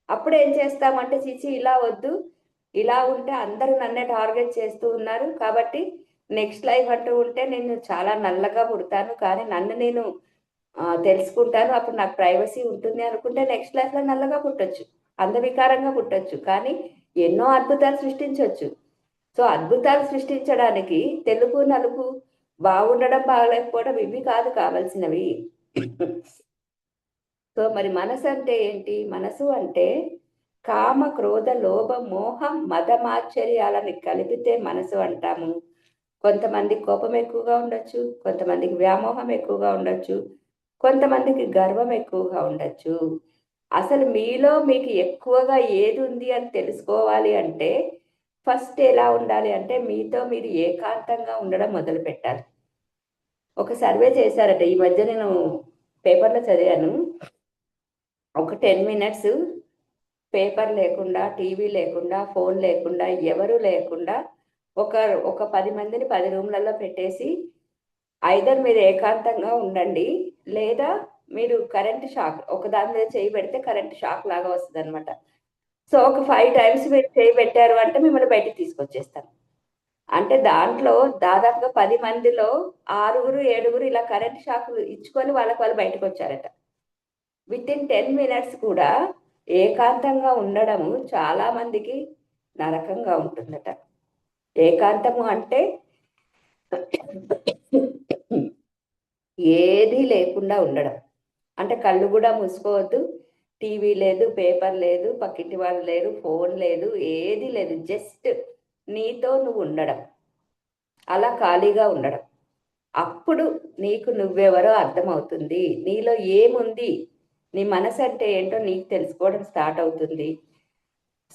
అప్పుడు ఏం చేస్తామంటే, చిచి ఇలా వద్దు, ఇలా ఉంటే అందరూ నన్నే టార్గెట్ చేస్తూ ఉన్నారు కాబట్టి నెక్స్ట్ లైఫ్ అంటూ ఉంటే నేను చాలా నల్లగా పుడతాను, కానీ నన్ను నేను తెలుసుకుంటాను, అప్పుడు నాకు ప్రైవసీ ఉంటుంది అనుకుంటే నెక్స్ట్ లైఫ్లో నల్లగా పుట్టొచ్చు, అందవికారంగా పుట్టొచ్చు, కానీ ఎన్నో అద్భుతాలు సృష్టించవచ్చు. సో అద్భుతాలు సృష్టించడానికి తెలుపు నలుపు, బాగుండడం బాగలేకపోవడం ఇవి కాదు కావాల్సినవి. సో మరి మనసు అంటే ఏంటి? మనసు అంటే కామ క్రోధ లోభ మోహం మదమాశ్చర్యాలని కలిపితే మనసు అంటాము. కొంతమందికి కోపం ఎక్కువగా ఉండొచ్చు, కొంతమందికి వ్యామోహం ఎక్కువగా ఉండొచ్చు, కొంతమందికి గర్వం ఎక్కువగా ఉండొచ్చు. అసలు మీలో మీకు ఎక్కువగా ఏది ఉంది అని తెలుసుకోవాలి అంటే ఫస్ట్ ఎలా ఉండాలి అంటే, మీతో మీరు ఏకాంతంగా ఉండడం మొదలు పెట్టాలి. ఒక సర్వే చేశారట ఈ మధ్య, నేను పేపర్లో చదివాను. ఒక 10 మినిట్స్ పేపర్ లేకుండా, టీవీ లేకుండా, ఫోన్ లేకుండా, ఎవరు లేకుండా ఒక ఒక 10 మందిని 10 రూమ్లలో పెట్టేసి, ఐదర్ మీరు ఏకాంతంగా ఉండండి, లేదా మీరు కరెంట్ షాక్ ఒక దాని మీద చేయి పెడితే కరెంట్ షాక్ లాగా వస్తుంది అనమాట. సో ఒక 5 టైమ్స్ మీరు చేయి పెట్టారు అంటే మిమ్మల్ని బయటికి తీసుకొచ్చేస్తాను. అంటే దాంట్లో దాదాపుగా 10 మందిలో 6గురు 7గురు ఇలా కరెంట్ షాక్ ఇచ్చుకొని వాళ్ళకి వాళ్ళు బయటకు వచ్చారట. వితిన్ 10 మినిట్స్ కూడా ఏకాంతంగా ఉండడము చాలా మందికి నరకంగా ఉంటుందట. ఏకాంతము అంటే ఏది లేకుండా ఉండడం. అంటే కళ్ళు కూడా మూసుకోవద్దు, టీవీ లేదు, పేపర్ లేదు, పక్కింటి వాళ్ళు లేరు, ఫోన్ లేదు, ఏది లేదు, జస్ట్ నీతో నువ్వు ఉండడం, అలా ఖాళీగా ఉండడం. అప్పుడు నీకు నువ్వెవరో అర్థమవుతుంది, నీలో ఏముంది, నీ మనసు అంటే ఏంటో నీకు తెలుసుకోవడం స్టార్ట్ అవుతుంది.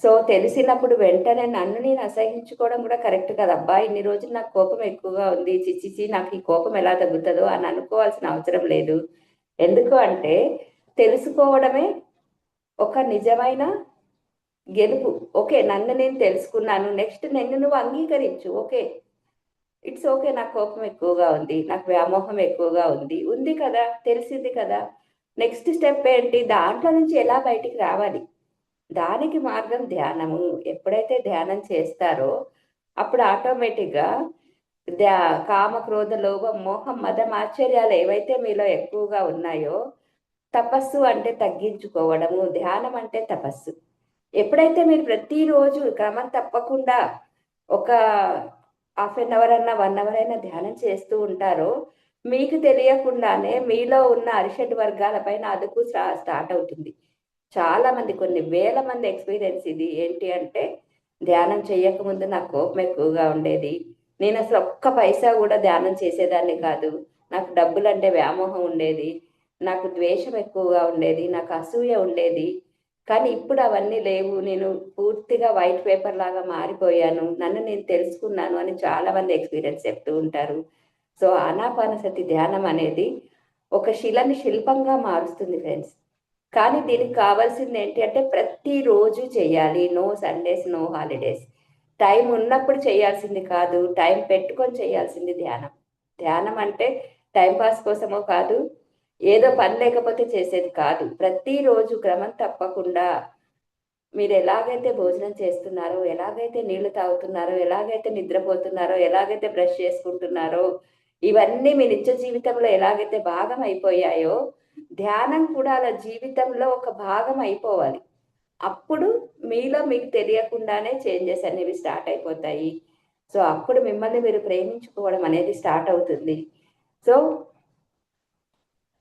సో తెలిసినప్పుడు వెంటనే నన్ను నేను అసహించుకోవడం కూడా కరెక్ట్ కదా. అబ్బా, ఇన్ని రోజులు నాకు కోపం ఎక్కువగా ఉంది, చిచ్చిచి నాకు ఈ కోపం ఎలా తగ్గుతుందో అని అనుకోవాల్సిన అవసరం లేదు. ఎందుకు అంటే తెలుసుకోవడమే ఒక నిజమైన గెలుపు. ఓకే, నన్ను నేను తెలుసుకున్నాను, నెక్స్ట్ నన్ను నువ్వు అంగీకరించు. ఓకే, ఇట్స్ ఓకే, నాకు కోపం ఎక్కువగా ఉంది, నాకు వ్యామోహం ఎక్కువగా ఉంది, ఉంది కదా, తెలిసింది కదా. నెక్స్ట్ స్టెప్ ఏంటి? దాంట్లో నుంచి ఎలా బయటికి రావాలి? దానికి మార్గం ధ్యానము. ఎప్పుడైతే ధ్యానం చేస్తారో అప్పుడు ఆటోమేటిక్గా కామ క్రోధ లోభ మోహం మదం ఆశ్చర్యాలు ఏవైతే మీలో ఎక్కువగా ఉన్నాయో, తపస్సు అంటే తగ్గించుకోవడము, ధ్యానం అంటే తపస్సు. ఎప్పుడైతే మీరు ప్రతిరోజు క్రమం తప్పకుండా ఒక హాఫ్ అన్ అవర్ అన్నా 1 అవర్ అయినా ధ్యానం చేస్తూ ఉంటారో మీకు తెలియకుండానే మీలో ఉన్న అరిషడ్ వర్గాలపైన అదుపు స్టార్ట్ అవుతుంది. చాలా మంది, కొన్ని వేల మంది ఎక్స్పీరియన్స్ ఇది. ఏంటి అంటే, ధ్యానం చేయకముందు నాకు కోపం ఎక్కువగా ఉండేది. నేను అసలు ఒక్క పైసా కూడా ధ్యానం చేసేదాన్ని కాదు. నాకు డబ్బులంటే వ్యామోహం ఉండేది. నాకు ద్వేషం ఎక్కువగా ఉండేది. నాకు అసూయ ఉండేది. కానీ ఇప్పుడు అవన్నీ లేవు. నేను పూర్తిగా వైట్ పేపర్ లాగా మారిపోయాను. నన్ను నేను తెలుసుకున్నాను అని చాలా మంది ఎక్స్పీరియన్స్ చెప్తూ ఉంటారు. సో ఆనాపానసతి ధ్యానం అనేది ఒక శిలని శిల్పంగా మారుస్తుంది ఫ్రెండ్స్. కానీ దీనికి కావాల్సింది ఏంటి అంటే, ప్రతిరోజు చేయాలి. No Sundays, no holidays. Time ఉన్నప్పుడు చేయాల్సింది కాదు, టైం పెట్టుకొని చేయాల్సింది ధ్యానం. ధ్యానం అంటే టైం పాస్ కోసమో కాదు, ఏదో పని లేకపోతే చేసేది కాదు. ప్రతిరోజు క్రమం తప్పకుండా మీరు ఎలాగైతే భోజనం చేస్తున్నారో, ఎలాగైతే నీళ్లు తాగుతున్నారో, ఎలాగైతే నిద్రపోతున్నారో, ఎలాగైతే బ్రష్ చేసుకుంటున్నారో, ఇవన్నీ మీ నిత్య జీవితంలో ఎలాగైతే భాగం అయిపోయాయో, ధ్యానం కూడా అలా జీవితంలో ఒక భాగం అయిపోవాలి. అప్పుడు మీలో మీకు తెలియకుండానే చేంజెస్ అనేవి స్టార్ట్ అయిపోతాయి. సో అప్పుడు మిమ్మల్ని మీరు ప్రేమించుకోవడం అనేది స్టార్ట్ అవుతుంది. సో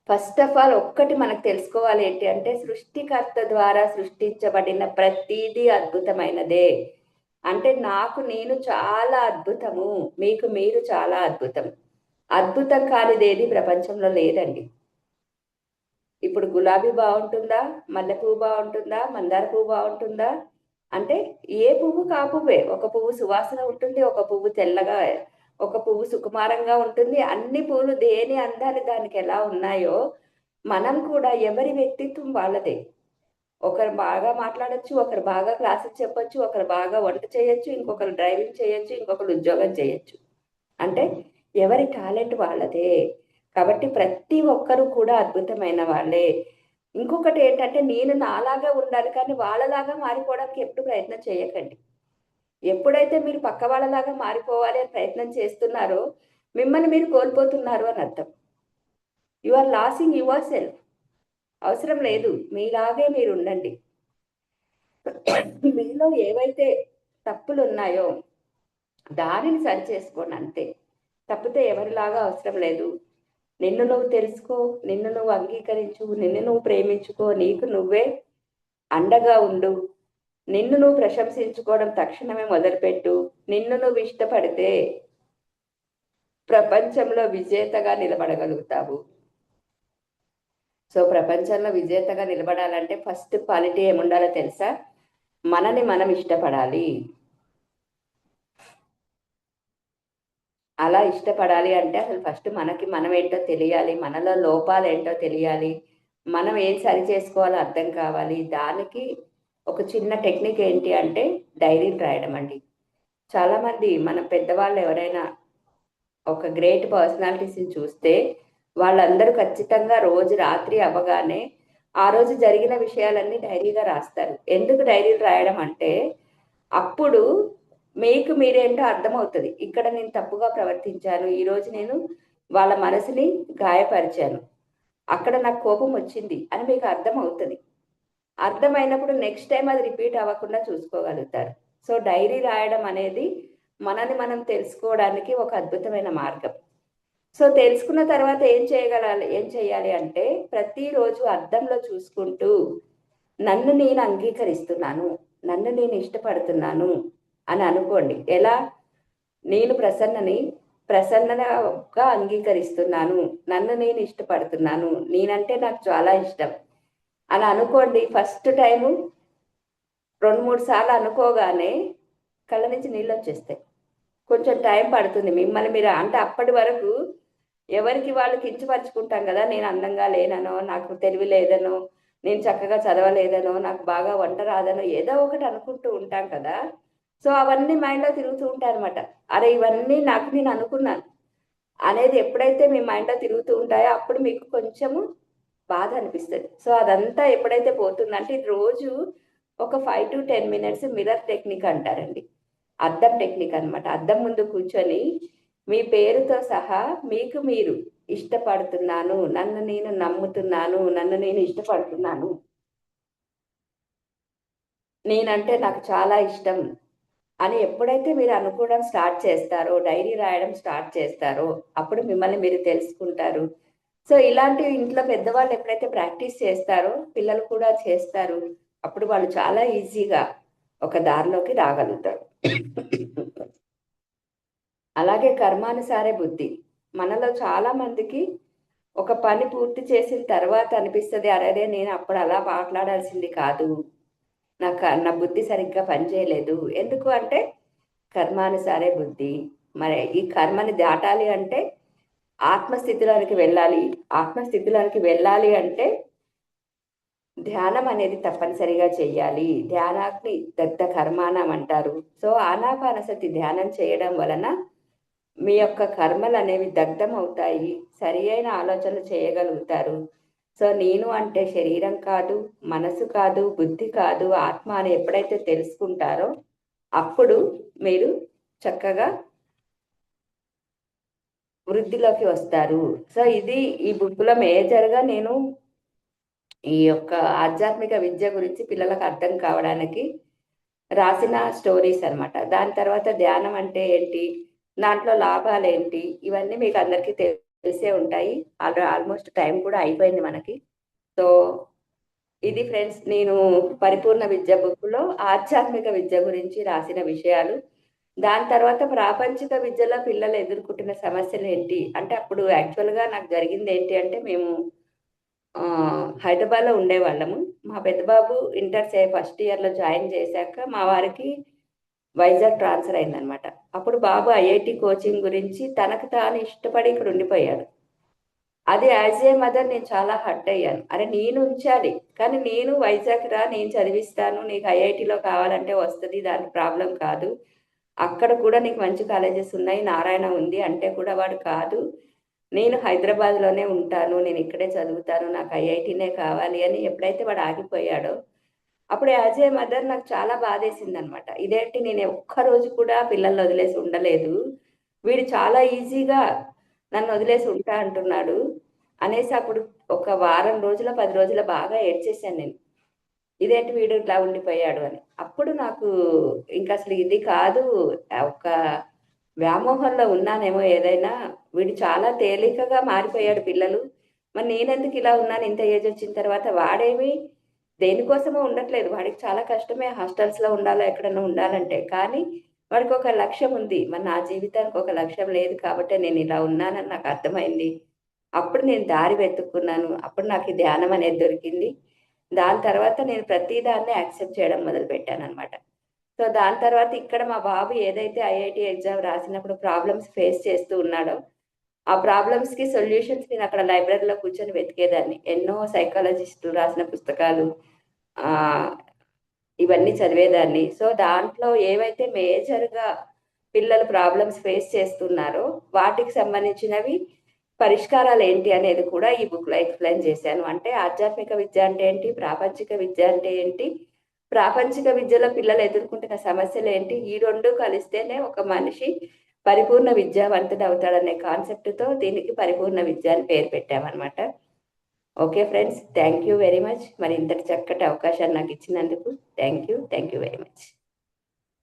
ఫస్ట్ ఆఫ్ ఆల్ ఒక్కటి మనకు తెలుసుకోవాలి ఏంటి అంటే, సృష్టికర్త ద్వారా సృష్టించబడిన ప్రతిదీ అద్భుతమైనదే. అంటే నాకు నేను చాలా అద్భుతము, మీకు మీరు చాలా అద్భుతం. అద్భుతం కానిదేది ప్రపంచంలో లేదండి. ఇప్పుడు గులాబీ బాగుంటుందా, మల్లె పువ్వు బాగుంటుందా, మందార పువ్వు బాగుంటుందా అంటే, ఏ పువ్వు కా పువ్వే. ఒక పువ్వు సువాసన ఉంటుంది, ఒక పువ్వు తెల్లగా, ఒక పువ్వు సుకుమారంగా ఉంటుంది. అన్ని పూలు దేని అందాన్ని దానికి ఎలా ఉన్నాయో, మనం కూడా ఎవరి వ్యక్తిత్వం వాళ్ళదే. ఒకరు బాగా మాట్లాడొచ్చు, ఒకరు బాగా క్లాసెస్ చెప్పొచ్చు, ఒకరు బాగా వంట చేయొచ్చు, ఇంకొకరు డ్రైవింగ్ చేయొచ్చు, ఇంకొకరు ఉద్యోగం చేయొచ్చు. అంటే ఎవరి టాలెంట్ వాళ్ళదే. కాబట్టి ప్రతి ఒక్కరు కూడా అద్భుతమైన వాళ్ళే. ఇంకొకటి ఏంటంటే, నేను నాలాగా ఉండాలి కానీ వాళ్ళలాగా మారిపోవడానికి ఎప్పుడు ప్రయత్నం చేయకండి. ఎప్పుడైతే మీరు పక్క వాళ్ళలాగా మారిపోవాలి అని ప్రయత్నం చేస్తున్నారో, మిమ్మల్ని మీరు కోల్పోతున్నారు అని అర్థం. You are losing your self. అవసరం లేదు, మీలాగే మీరు ఉండండి. మీలో ఏవైతే తప్పులు ఉన్నాయో దానిని సరి చేసుకోండి అంతే. తప్పితే ఎవరిలాగా అవసరం లేదు. నిన్ను నువ్వు తెలుసుకో, నిన్ను నువ్వు అంగీకరించు, నిన్ను నువ్వు ప్రేమించుకో, నీకు నువ్వే అండగా ఉండు. నిన్ను నువ్వు ప్రశంసించుకోవడం తక్షణమే మొదలుపెట్టు. నిన్ను నువ్వు ఇష్టపడితే ప్రపంచంలో విజేతగా నిలబడగలుగుతావు. సో ప్రపంచంలో విజేతగా నిలబడాలంటే ఫస్ట్ క్వాలిటీ ఏముండాలో తెలుసా? మనని మనం ఇష్టపడాలి. అలా ఇష్టపడాలి అంటే అసలు ఫస్ట్ మనకి మనం ఏంటో తెలియాలి, మనలో లోపాలు ఏంటో తెలియాలి, మనం ఏం సరి చేసుకోవాలో అర్థం కావాలి. దానికి ఒక చిన్న టెక్నిక్ ఏంటి అంటే, డైరీలు రాయడం అండి. చాలామంది మన పెద్దవాళ్ళు ఎవరైనా ఒక గ్రేట్ పర్సనాలిటీస్ని చూస్తే, వాళ్ళందరూ ఖచ్చితంగా రోజు రాత్రి అవ్వగానే ఆ రోజు జరిగిన విషయాలన్నీ డైరీగా రాస్తారు. ఎందుకు డైరీలు రాయడం అంటే, అప్పుడు మీకు మీరేంటో అర్థమవుతుంది. ఇక్కడ నేను తప్పుగా ప్రవర్తించాను, ఈరోజు నేను వాళ్ళ మనసుని గాయపరిచాను, అక్కడ నాకు కోపం వచ్చింది అని మీకు అర్థమవుతుంది. అర్థమైనప్పుడు నెక్స్ట్ టైం అది రిపీట్ అవ్వకుండా చూసుకోగలుగుతారు. సో డైరీ రాయడం అనేది మనని మనం తెలుసుకోవడానికి ఒక అద్భుతమైన మార్గం. సో తెలుసుకున్న తర్వాత ఏం చేయాలి అంటే, ప్రతిరోజు అద్దంలో చూసుకుంటూ నన్ను నేను అంగీకరిస్తున్నాను, నన్ను నేను ఇష్టపడుతున్నాను అని అనుకోండి. ఎలా? నేను ప్రసన్నగా అంగీకరిస్తున్నాను, నన్ను నేను ఇష్టపడుతున్నాను, నేనంటే నాకు చాలా ఇష్టం అని అనుకోండి. ఫస్ట్ టైము 2-3 సార్లు అనుకోగానే కళ్ళ నుంచి నీళ్ళు వచ్చేస్తాయి. కొంచెం టైం పడుతుంది. మిమ్మల్ని మీరు అంటే అప్పటి వరకు ఎవరికి వాళ్ళు కించపరుచుకుంటాం కదా. నేను అందంగా లేననో, నాకు తెలివి లేదనో, నేను చక్కగా చదవలేదనో, నాకు బాగా వంట రాదనో, ఏదో ఒకటి అనుకుంటూ ఉంటాం కదా. సో అవన్నీ మైండ్లో తిరుగుతూ ఉంటాయి అనమాట. అరే ఇవన్నీ నాకు నేను అనుకున్నాను అనేది ఎప్పుడైతే మీ మైండ్లో తిరుగుతూ ఉంటాయో అప్పుడు మీకు కొంచెము బాధ అనిపిస్తుంది. సో అదంతా ఎప్పుడైతే పోతుందంటే, ఇది రోజు ఒక 5 to 10 minutes మిర్రర్ టెక్నిక్ అంటారండి. అద్దం టెక్నిక్ అనమాట. అద్దం ముందు కూర్చొని మీ పేరుతో సహా మీకు మీరు ఇష్టపడుతున్నాను, నన్ను నేను నమ్ముతున్నాను, నన్ను నేను ఇష్టపడుతున్నాను, నేనంటే నాకు చాలా ఇష్టం, అని ఎప్పుడైతే మీరు అనుకోవడం స్టార్ట్ చేస్తారో, డైరీ రాయడం స్టార్ట్ చేస్తారో, అప్పుడు మిమ్మల్ని మీరు తెలుసుకుంటారు. సో ఇలాంటివి ఇంట్లో పెద్దవాళ్ళు ఎప్పుడైతే ప్రాక్టీస్ చేస్తారో పిల్లలు కూడా చేస్తారు. అప్పుడు వాళ్ళు చాలా ఈజీగా ఒక దారిలోకి రాగలుగుతారు. అలాగే కర్మానుసారే బుద్ధి. మనలో చాలా మందికి ఒక పని పూర్తి చేసిన తర్వాత అనిపిస్తది, అరెరే! నేను అప్పుడు అలా మాట్లాడాల్సింది కాదు. నా బుద్ధి సరిగ్గా పనిచేయలేదు. ఎందుకు అంటే కర్మానుసారే బుద్ధి. మరి ఈ కర్మని దాటాలి అంటే ఆత్మస్థితిలోనికి వెళ్ళాలి. ఆత్మస్థితిలోనికి వెళ్ళాలి అంటే ధ్యానం అనేది తప్పనిసరిగా చెయ్యాలి. ధ్యానాగ్ని దగ్ధ కర్మాణం అంటారు. సో ఆనాపానసతి ధ్యానం చేయడం వలన మీ యొక్క కర్మలనేవి దగ్ధమవుతాయి. సరి అయిన ఆలోచనలు చేయగలుగుతారు. సో నేను అంటే శరీరం కాదు, మనసు కాదు, బుద్ధి కాదు, ఆత్మ అని ఎప్పుడైతే తెలుసుకుంటారో అప్పుడు మీరు చక్కగా వృద్ధిలోకి వస్తారు. సో ఇది ఈ బుక్‌లో మేజర్‌గా నేను ఈ యొక్క ఆధ్యాత్మిక విద్య గురించి పిల్లలకు అర్థం కావడానికి రాసిన స్టోరీస్ అన్నమాట. దాని తర్వాత ధ్యానం అంటే ఏంటి? దాంట్లో లాభాలేంటి? ఇవన్నీ మీకు అందరికీ తెలిసే ఉంటాయి. ఆల్మోస్ట్ టైం కూడా అయిపోయింది మనకి. సో ఇది ఫ్రెండ్స్ నేను పరిపూర్ణ విద్య బుక్‌లో ఆధ్యాత్మిక విద్య గురించి రాసిన విషయాలు. దాని తర్వాత ప్రాపంచిక విద్యలో పిల్లలు ఎదుర్కొంటున్న సమస్యలేంటి? అంటే అప్పుడు యాక్చువల్‌గా నాకు జరిగిందేంటి అంటే మేము హైదరాబాద్‌లో ఉండేవాళ్ళము. మా పెద్ద బాబు ఇంటర్ ఫస్ట్ ఇయర్‌లో జాయిన్ చేశాక మా వారికి వైజాగ్ ట్రాన్స్‌ఫర్ అయిందనమాట. అప్పుడు బాబు ఐఐటీ కోచింగ్ గురించి తనకు తాను ఇష్టపడి ఇక్కడ ఉండిపోయాడు. అది యాజ్ ఏ మదర్ నేను చాలా హర్ట్ అయ్యాను. అరే! నేను ఉంచాలి. కానీ నేను వైజాగ్ రా, నేను చదివిస్తాను. నీకు ఐఐటీలో కావాలంటే వస్తది. దానికి ప్రాబ్లమ్ కాదు. అక్కడ కూడా నీకు మంచి కాలేజెస్ ఉన్నాయి. నారాయణ ఉంది అంటే కూడా వాడు కాదు. నేను హైదరాబాద్‌లోనే ఉంటాను. నేను ఇక్కడే చదువుతాను. నాకు ఐఐటీనే కావాలి అని ఎప్పుడైతే వాడు ఆగిపోయాడో, అప్పుడు యాజ్ ఏ మదర్ నాకు చాలా బాధేసిందనమాట. ఇదేంటి నేను ఒక్కరోజు కూడా పిల్లల్ని వదిలేసి ఉండలేదు. వీడు చాలా ఈజీగా నన్ను వదిలేసి ఉంటా అంటున్నాడు. అనేసి అప్పుడు ఒక వారం రోజులో, 10 రోజులో బాగా ఏడ్చేసాను నేను. ఇదేంటి వీడు ఇట్లా ఉండిపోయాడు అని. అప్పుడు నాకు ఇంకసలు ఇది కాదు, ఒక వ్యామోహంలో ఉన్నానేమో ఏదైనా. వీడు చాలా తేలికగా మారిపోయాడు పిల్లలు. మరి నేనెందుకు ఇలా ఉన్నాను ఇంత ఏజ్ వచ్చిన తర్వాత? వాడేమి దేనికోసమో ఉండట్లేదు. వాడికి చాలా కష్టమే హాస్టల్స్‌లో ఉండాలో, ఎక్కడన్నా ఉండాలంటే. కానీ వాడికొక లక్ష్యం ఉంది. మరి నా జీవితానికి ఒక లక్ష్యం లేదు కాబట్టే నేను ఇలా ఉన్నానని నాకు అర్థమైంది. అప్పుడు నేను దారి వెతుక్కున్నాను. అప్పుడు నాకు ఈ ధ్యానం అనేది దొరికింది. దాని తర్వాత నేను ప్రతి దాన్ని యాక్సెప్ట్ చేయడం మొదలుపెట్టాననమాట. సో, దాని తర్వాత ఇక్కడ మా బాబు ఏదైతే ఐఐటీ ఎగ్జామ్ రాసినప్పుడు ప్రాబ్లమ్స్ ఫేస్ చేస్తూ ఉన్నాడో, ఆ ప్రాబ్లమ్స్‌కి సొల్యూషన్స్ నేనక్కడ లైబ్రరీలో కూర్చొని వెతికేదాన్ని. ఎన్నో సైకాలజిస్టులు రాసిన పుస్తకాలు ఆహ్, ఇవన్నీ చదివేదాన్ని. సో, దాంట్లో ఏవైతే మేజర్‌గా పిల్లలు ప్రాబ్లమ్స్ ఫేస్ చేస్తున్నారో, వాటికి సంబంధించినవి పరిష్కారాలేంటి అనేది కూడా ఈ బుక్‌లో ఎక్స్‌ప్లెయిన్ చేశాను. అంటే ఆధ్యాత్మిక విద్య అంటే ఏంటి? ప్రాపంచిక విద్య అంటే ఏంటి? ప్రాపంచిక విద్యలో పిల్లలు ఎదుర్కొంటున్న సమస్యలేంటి? ఈ 2 కలిస్తేనే ఒక మనిషి పరిపూర్ణ విద్యావంతుడవుతాడనే కాన్సెప్ట్‌తో దీనికి పరిపూర్ణ విద్య అని పేరు పెట్టామనమాట. Okay friends. Thank you very much. మరి ఇంతటి చక్కటి అవకాశాన్ని నాకిచ్చినందుకు thank you. Thank you very much.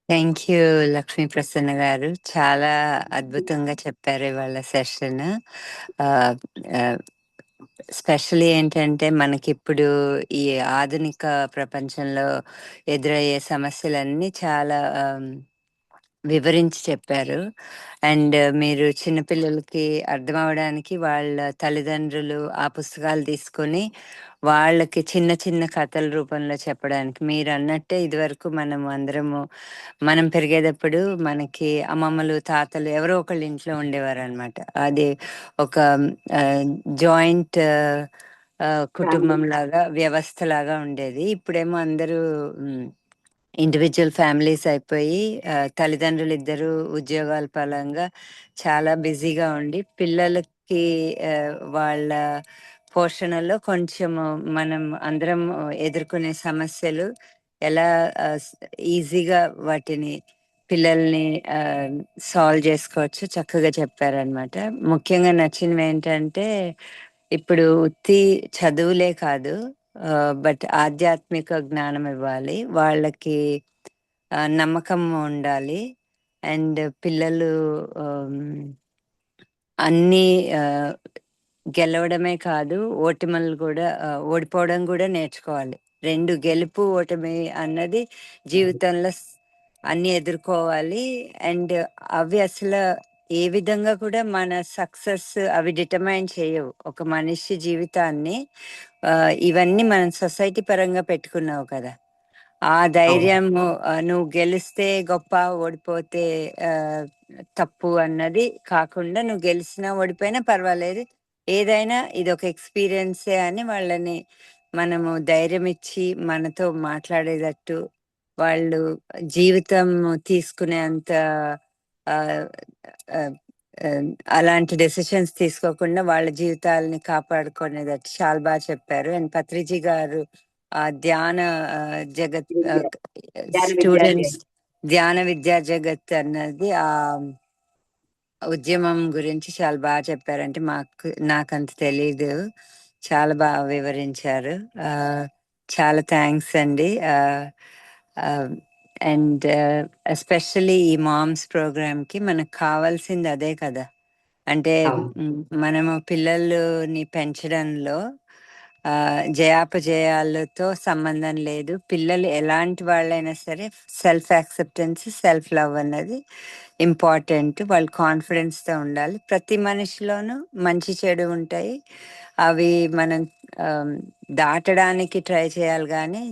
Thank you Lakshmi Prasanna గారు. చాలా అద్భుతంగా చెప్పారు ఇవాళ సెషన్. స్పెషల్లీ ఏంటంటే మనకిప్పుడు ఈ ఆధునిక ప్రపంచంలో ఎదురయ్యే సమస్యలన్నీ చాలా వివరించి చెప్పారు. అండ్ మీరు చిన్నపిల్లలకి అర్థం అవ్వడానికి వాళ్ళ తల్లిదండ్రులు ఆ పుస్తకాలు తీసుకొని వాళ్ళకి చిన్న చిన్న కథల రూపంలో చెప్పడానికి మీరన్నట్టే ఇదివరకు మనం పెరిగేటప్పుడు మనకి అమ్మమ్మలు, తాతలు ఎవరో ఒకళ్ళ ఇంట్లో ఉండేవారనమాట. అది ఒక జాయింట్ కుటుంబం లాగా, వ్యవస్థలాగా ఉండేది. ఇప్పుడేమో అందరూ ఇండివిడ్యువల్ ఫ్యామిలీస్ అయిపోయి తల్లిదండ్రులిద్దరూ ఉద్యోగాల పరంగా చాలా బిజీగా ఉండి పిల్లలకి వాళ్ళ పోషణలో కొంచెము మనం అందరం ఎదుర్కొనే సమస్యలు ఎలా ఈజీగా వాటిని పిల్లల్ని సాల్వ్ చేసుకోవచ్చు చక్కగా చెప్పారనమాట. ముఖ్యంగా నచ్చినవి ఏంటంటే ఇప్పుడు ఉత్తి చదువులే కాదు, బట్ ఆధ్యాత్మిక జ్ఞానం ఇవ్వాలి వాళ్ళకి. నమ్మకం ఉండాలి. అండ్ పిల్లలు అన్నీ గెలవడమే కాదు, ఓడిపోవడం కూడా నేర్చుకోవాలి. 2 గెలుపు, ఓటమి అన్నది జీవితంలో అన్నీ ఎదుర్కోవాలి. అండ్ అవి అసలు ఏ విధంగా కూడా మన సక్సెస్ అవి డిటర్మైన్ చేయవు ఒక మనిషి జీవితాన్ని. ఇవన్నీ మనం సొసైటీ పరంగా పెట్టుకున్నావు కదా, ఆ ధైర్యం నువ్వు గెలిస్తే గొప్ప, ఓడిపోతే తప్పు అన్నది కాకుండా, నువ్వు గెలిచినా ఓడిపోయినా పర్వాలేదు, ఏదైనా ఇది ఒక ఎక్స్పీరియన్సే అని వాళ్ళని మనము ధైర్యం ఇచ్చి మనతో మాట్లాడేటట్టు, వాళ్ళు జీవితం తీసుకునే అంత ఆ, ఆ, ఆ, అలాంటి డెసిషన్స్ తీసుకోకుండా వాళ్ళ జీవితాలని కాపాడుకునేటట్టు చాలా బాగా చెప్పారు. అండ్ పత్రిజీ గారు ధ్యాన జగత్ ధ్యాన విద్యా స్టూడెంట్స్ ధ్యాన విద్యా జగత్ అన్నది ఆ ఉద్యమం గురించి చాలా బాగా చెప్పారంటే నాకంత తెలీదు, చాలా బాగా వివరించారు. చాలా థ్యాంక్స్ అండి. అండ్ ఎస్పెషల్లీ ఈ మామ్స్ ప్రోగ్రామ్కి మనకు కావాల్సింది అదే కదా. అంటే మనము పిల్లల్ని పెంచడంలో జయాపజయాలతో సంబంధం లేదు. పిల్లలు ఎలాంటి వాళ్ళైనా సరే సెల్ఫ్ యాక్సెప్టెన్స్, సెల్ఫ్ లవ్ అన్నది ఇంపార్టెంట్. వాళ్ళు కాన్ఫిడెన్స్తో ఉండాలి. ప్రతి మనిషిలోనూ మంచి చెడు ఉంటాయి, అవి మనం దాటడానికి ట్రై చేయాలి, కానీ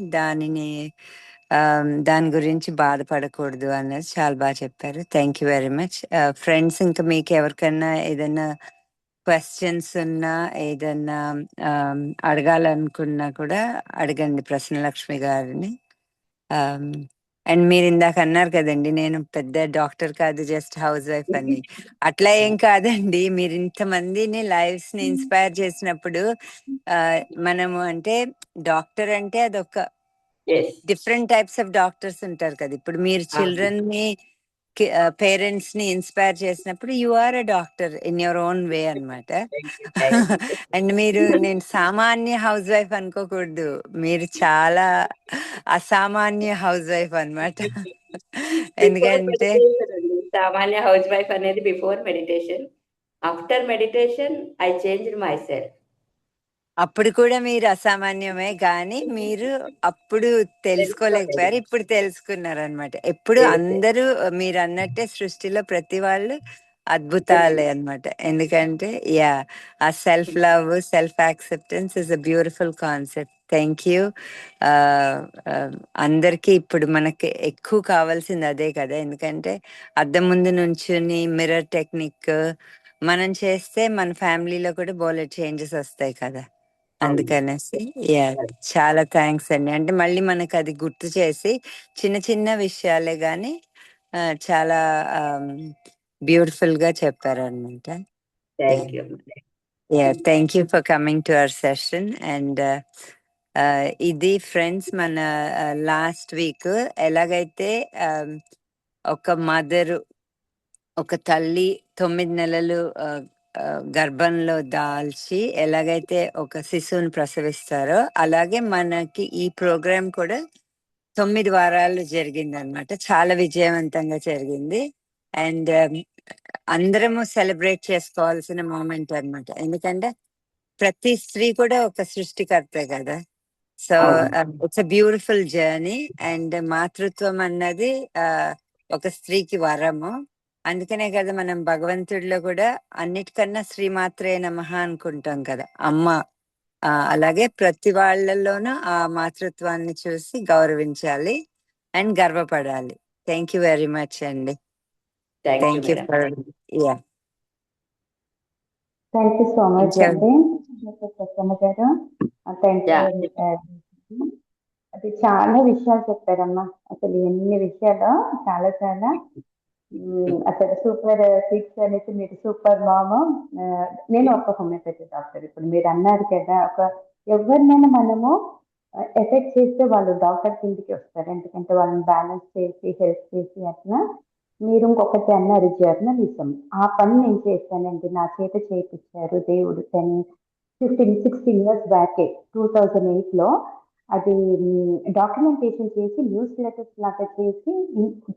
దాని గురించి బాధపడకూడదు అన్నది చాలా బాగా చెప్పారు. Thank you very much friends. ఇంకా మీకు ఎవరికైనా ఏదైనా క్వశ్చన్స్ ఉన్నా, ఏదన్నా అడగాలనుకున్నా కూడా అడగండి ప్రసన్నలక్ష్మి గారిని. అండ్ మీరు ఇందాక అన్నారు కదండి, నేను పెద్ద డాక్టర్ కాదు, జస్ట్ హౌస్ వైఫ్ అని. అట్లా ఏం కాదండి. మీరు ఇంతమందిని లైఫ్స్ ని ఇన్స్పైర్ చేసినప్పుడు మనము అంటే డాక్టర్ అంటే అదొక డిఫరెంట్ టైప్స్ ఆఫ్ డాక్టర్స్ ఉంటారు కదా. ఇప్పుడు మీరు చిల్డ్రన్ ని పేరెంట్స్ ని ఇన్స్పైర్ చేసినప్పుడు you are a doctor in your own way అన్నమాట. అండ్ నేను సామాన్య హౌస్ వైఫ్ అనుకోకూడదు, మీరు చాలా అసామాన్య హౌస్ వైఫ్ అన్నమాట. ఎందుకంటే సామాన్య హౌస్ వైఫ్ అనేది before meditation. After meditation I changed my self. అప్పుడు కూడా మీరు అసామాన్యమే, కానీ మీరు అప్పుడు తెలుసుకోలేకపోయారు, ఇప్పుడు తెలుసుకున్నారు అనమాట. ఎప్పుడు అందరూ మీరు అన్నట్టే సృష్టిలో ప్రతి వాళ్ళు అద్భుతాలే అన్నమాట. ఎందుకంటే ఆ self love, self acceptance is a beautiful concept. Thank you. అందరికీ ఇప్పుడు మనకి ఎక్కువ కావాల్సింది అదే కదా. ఎందుకంటే అద్దం ముందు నుంచుని మిర్రర్ టెక్నిక్ మనం చేస్తే మన ఫ్యామిలీలో కూడా బోలెడ్ చేంజెస్ వస్తాయి కదా. అందుకనేసి చాలా థ్యాంక్స్ అండి. అంటే మళ్ళీ మనకు అది గుర్తు చేసి, చిన్న చిన్న విషయాలే గాని చాలా బ్యూటిఫుల్ గా చెప్పారనమాట. Thank you for coming to our session. And ఇది ఫ్రెండ్స్, మన లాస్ట్ వీక్ ఎలాగైతే ఒక మదరు, ఒక తల్లి 9 నెలలు గర్భంలో దాల్చి ఎలాగైతే ఒక శిశువుని ప్రసవిస్తారో, అలాగే మనకి ఈ ప్రోగ్రాం కూడా 9 వారాలు జరిగింది అనమాట. చాలా విజయవంతంగా జరిగింది. అండ్ అందరము సెలబ్రేట్ చేసుకోవాల్సిన మూమెంట్ అన్నమాట. ఎందుకంటే ప్రతి స్త్రీ కూడా ఒక సృష్టికర్తే కదా. So it's a beautiful journey. And మాతృత్వం అన్నది ఒక స్త్రీకి వరము. అందుకనే కదా మనం భగవంతుడిలో కూడా అన్నిటికన్నా శ్రీమాత్రే నమః అనుకుంటాం కదా, అమ్మ. అలాగే ప్రతి వాళ్ళలోనూ ఆ మాతృత్వాన్ని చూసి గౌరవించాలి అండ్ గర్వపడాలి. థ్యాంక్ యూ వెరీ మచ్ అండి. Thank you for thank you so much అండి ప్రసన్న గారు. Thank you. అది చాలా విషయాలు చెప్పారమ్మా. అసలు ఎన్ని విషయాలు, చాలా చాలా అసలు సూపర్ సిక్స్ అనేసి, మీరు సూపర్ మామ. నేను ఒక హోమియోపతి డాక్టర్. ఇప్పుడు మీరు అన్నారు కదా, ఎవరినైనా మనము ఎఫెక్ట్ చేస్తే వాళ్ళు డాక్టర్ కిందికి వస్తారు. ఎందుకంటే వాళ్ళని బ్యాలెన్స్ చేసి హెల్ప్ చేసి అట్లా. మీరు ఇంకొకటి అన్నారు, జర్నలిజం. ఆ పని నేను చేశానండి, నా చేత చేయించారు దేవుడు 16 years బ్యాకే, 2008లో. అది డాక్యుమెంటేషన్ చేసి న్యూస్ లెటర్స్ లాగా చేసి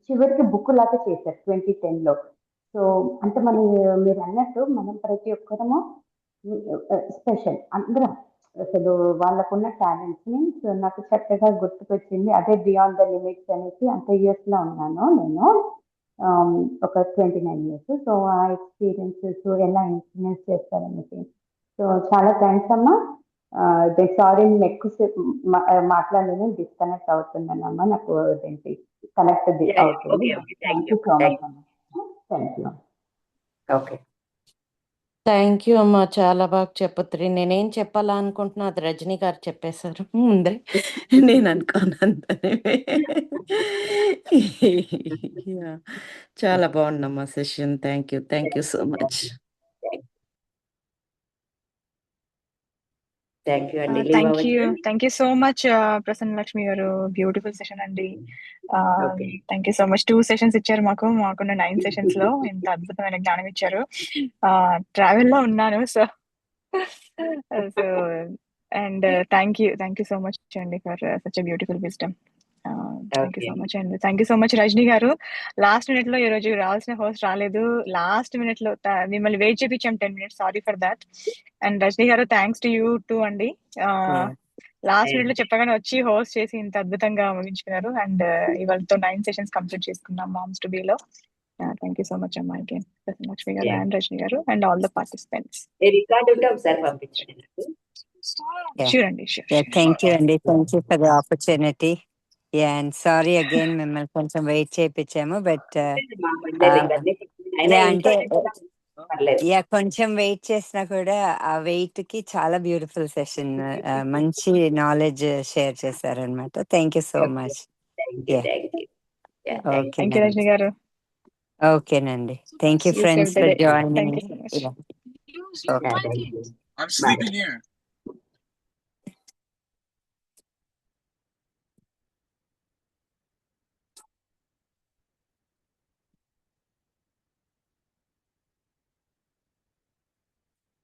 చివరికి బుక్ లాగా చేశారు 2010లో. సో అంటే మీరు అన్నట్టు మనం ప్రతి ఒక్కరము స్పెషల్ అందరం అసలు వాళ్ళకున్న టాలెంట్స్ ని. సో నాకు చక్కగా గుర్తుకొచ్చింది అదే బియాండ్ ద లిమిట్స్ అనేసి. అంత ఇయర్స్ లో ఉన్నాను నేను, ఒక 29 years. సో ఆ ఎక్స్పీరియన్సెస్ ఎలా ఇన్ఫ్లుయెన్స్ చేస్తారనేసి. సో చాలా థ్యాంక్స్ అమ్మా. సారీ నేను ఎక్కువసేపు మాట్లాడలేను, డిస్కనెక్ట్ అవుతున్నానమ్మా. నాకు అదేంటి కనెక్ట్ అవుతుంది. థ్యాంక్ యూ సో మచ్ అమ్మా. Thank you. Okay, thank you అమ్మా, చాలా బాగా చెప్పొద్దు. నేనేం చెప్పాలా అనుకుంటున్నా అది రజనీ గారు చెప్పేశారు ముందే. నేను అనుకోను అంతనే. చాలా బాగుందమ్మా session. Thank you so much. Thank you అండి. Thank you so much Prasanna Lakshmi గారు. బ్యూటిఫుల్ సెషన్ అండి. Thank you so much. 2 sessions ఇచ్చారు మాకున్న 9 sessions లో. ఇంత అద్భుతమైన జ్ఞానం ఇచ్చారు. ట్రావెల్ లో ఉన్నాను. So and thank you so much అండి for such a beautiful wisdom. Thank you so much అండి. Thank you so much Rajani గారు. లాస్ట్ మినిట్ లో ఈ రోజు రావాల్సిన హోస్ట్ రాలేదు. లాస్ట్ మినిట్ లో మిమ్మల్ని వెయిట్ చేపించాం 10 minutes. Sorry for that. And Rajani గారు థ్యాంక్స్ టు యూ టూ అండి. లాస్ట్ మినిట్ లో చెప్పగానే వచ్చి హోస్ట్ చేసి ఇంత అద్భుతంగా ముగించుకున్నారు. అండ్ ఇవాళతో 9 sessions కంప్లీట్ చేసుకున్నాం మామ్స్ టు బీలో. థ్యాంక్ యూ సో మచ్ అమ్మా అగైన్ ప్రసన్న లక్ష్మి గారు అండ్ రజనీ గారు and all the participants. Record ఉంటే ఒకసారి పంపించండి నాకు. షూర్ అండి, షూర్. థ్యాంక్ యూ అండి. Thank you for the opportunity. And sorry again మిమ్మల్ని కొంచెం వెయిట్ చేయించాము. బట్ అంటే కొంచెం వెయిట్ చేసినా కూడా ఆ వెయిట్ కి చాలా బ్యూటిఫుల్ సెషన్, మంచి నాలెడ్జ్ షేర్ చేశారనమాట. Thank you so much. Thank you Rajani గారు. ఓకేనండి. Thank you friends for joining. Thank you so much. I'm sleeping here.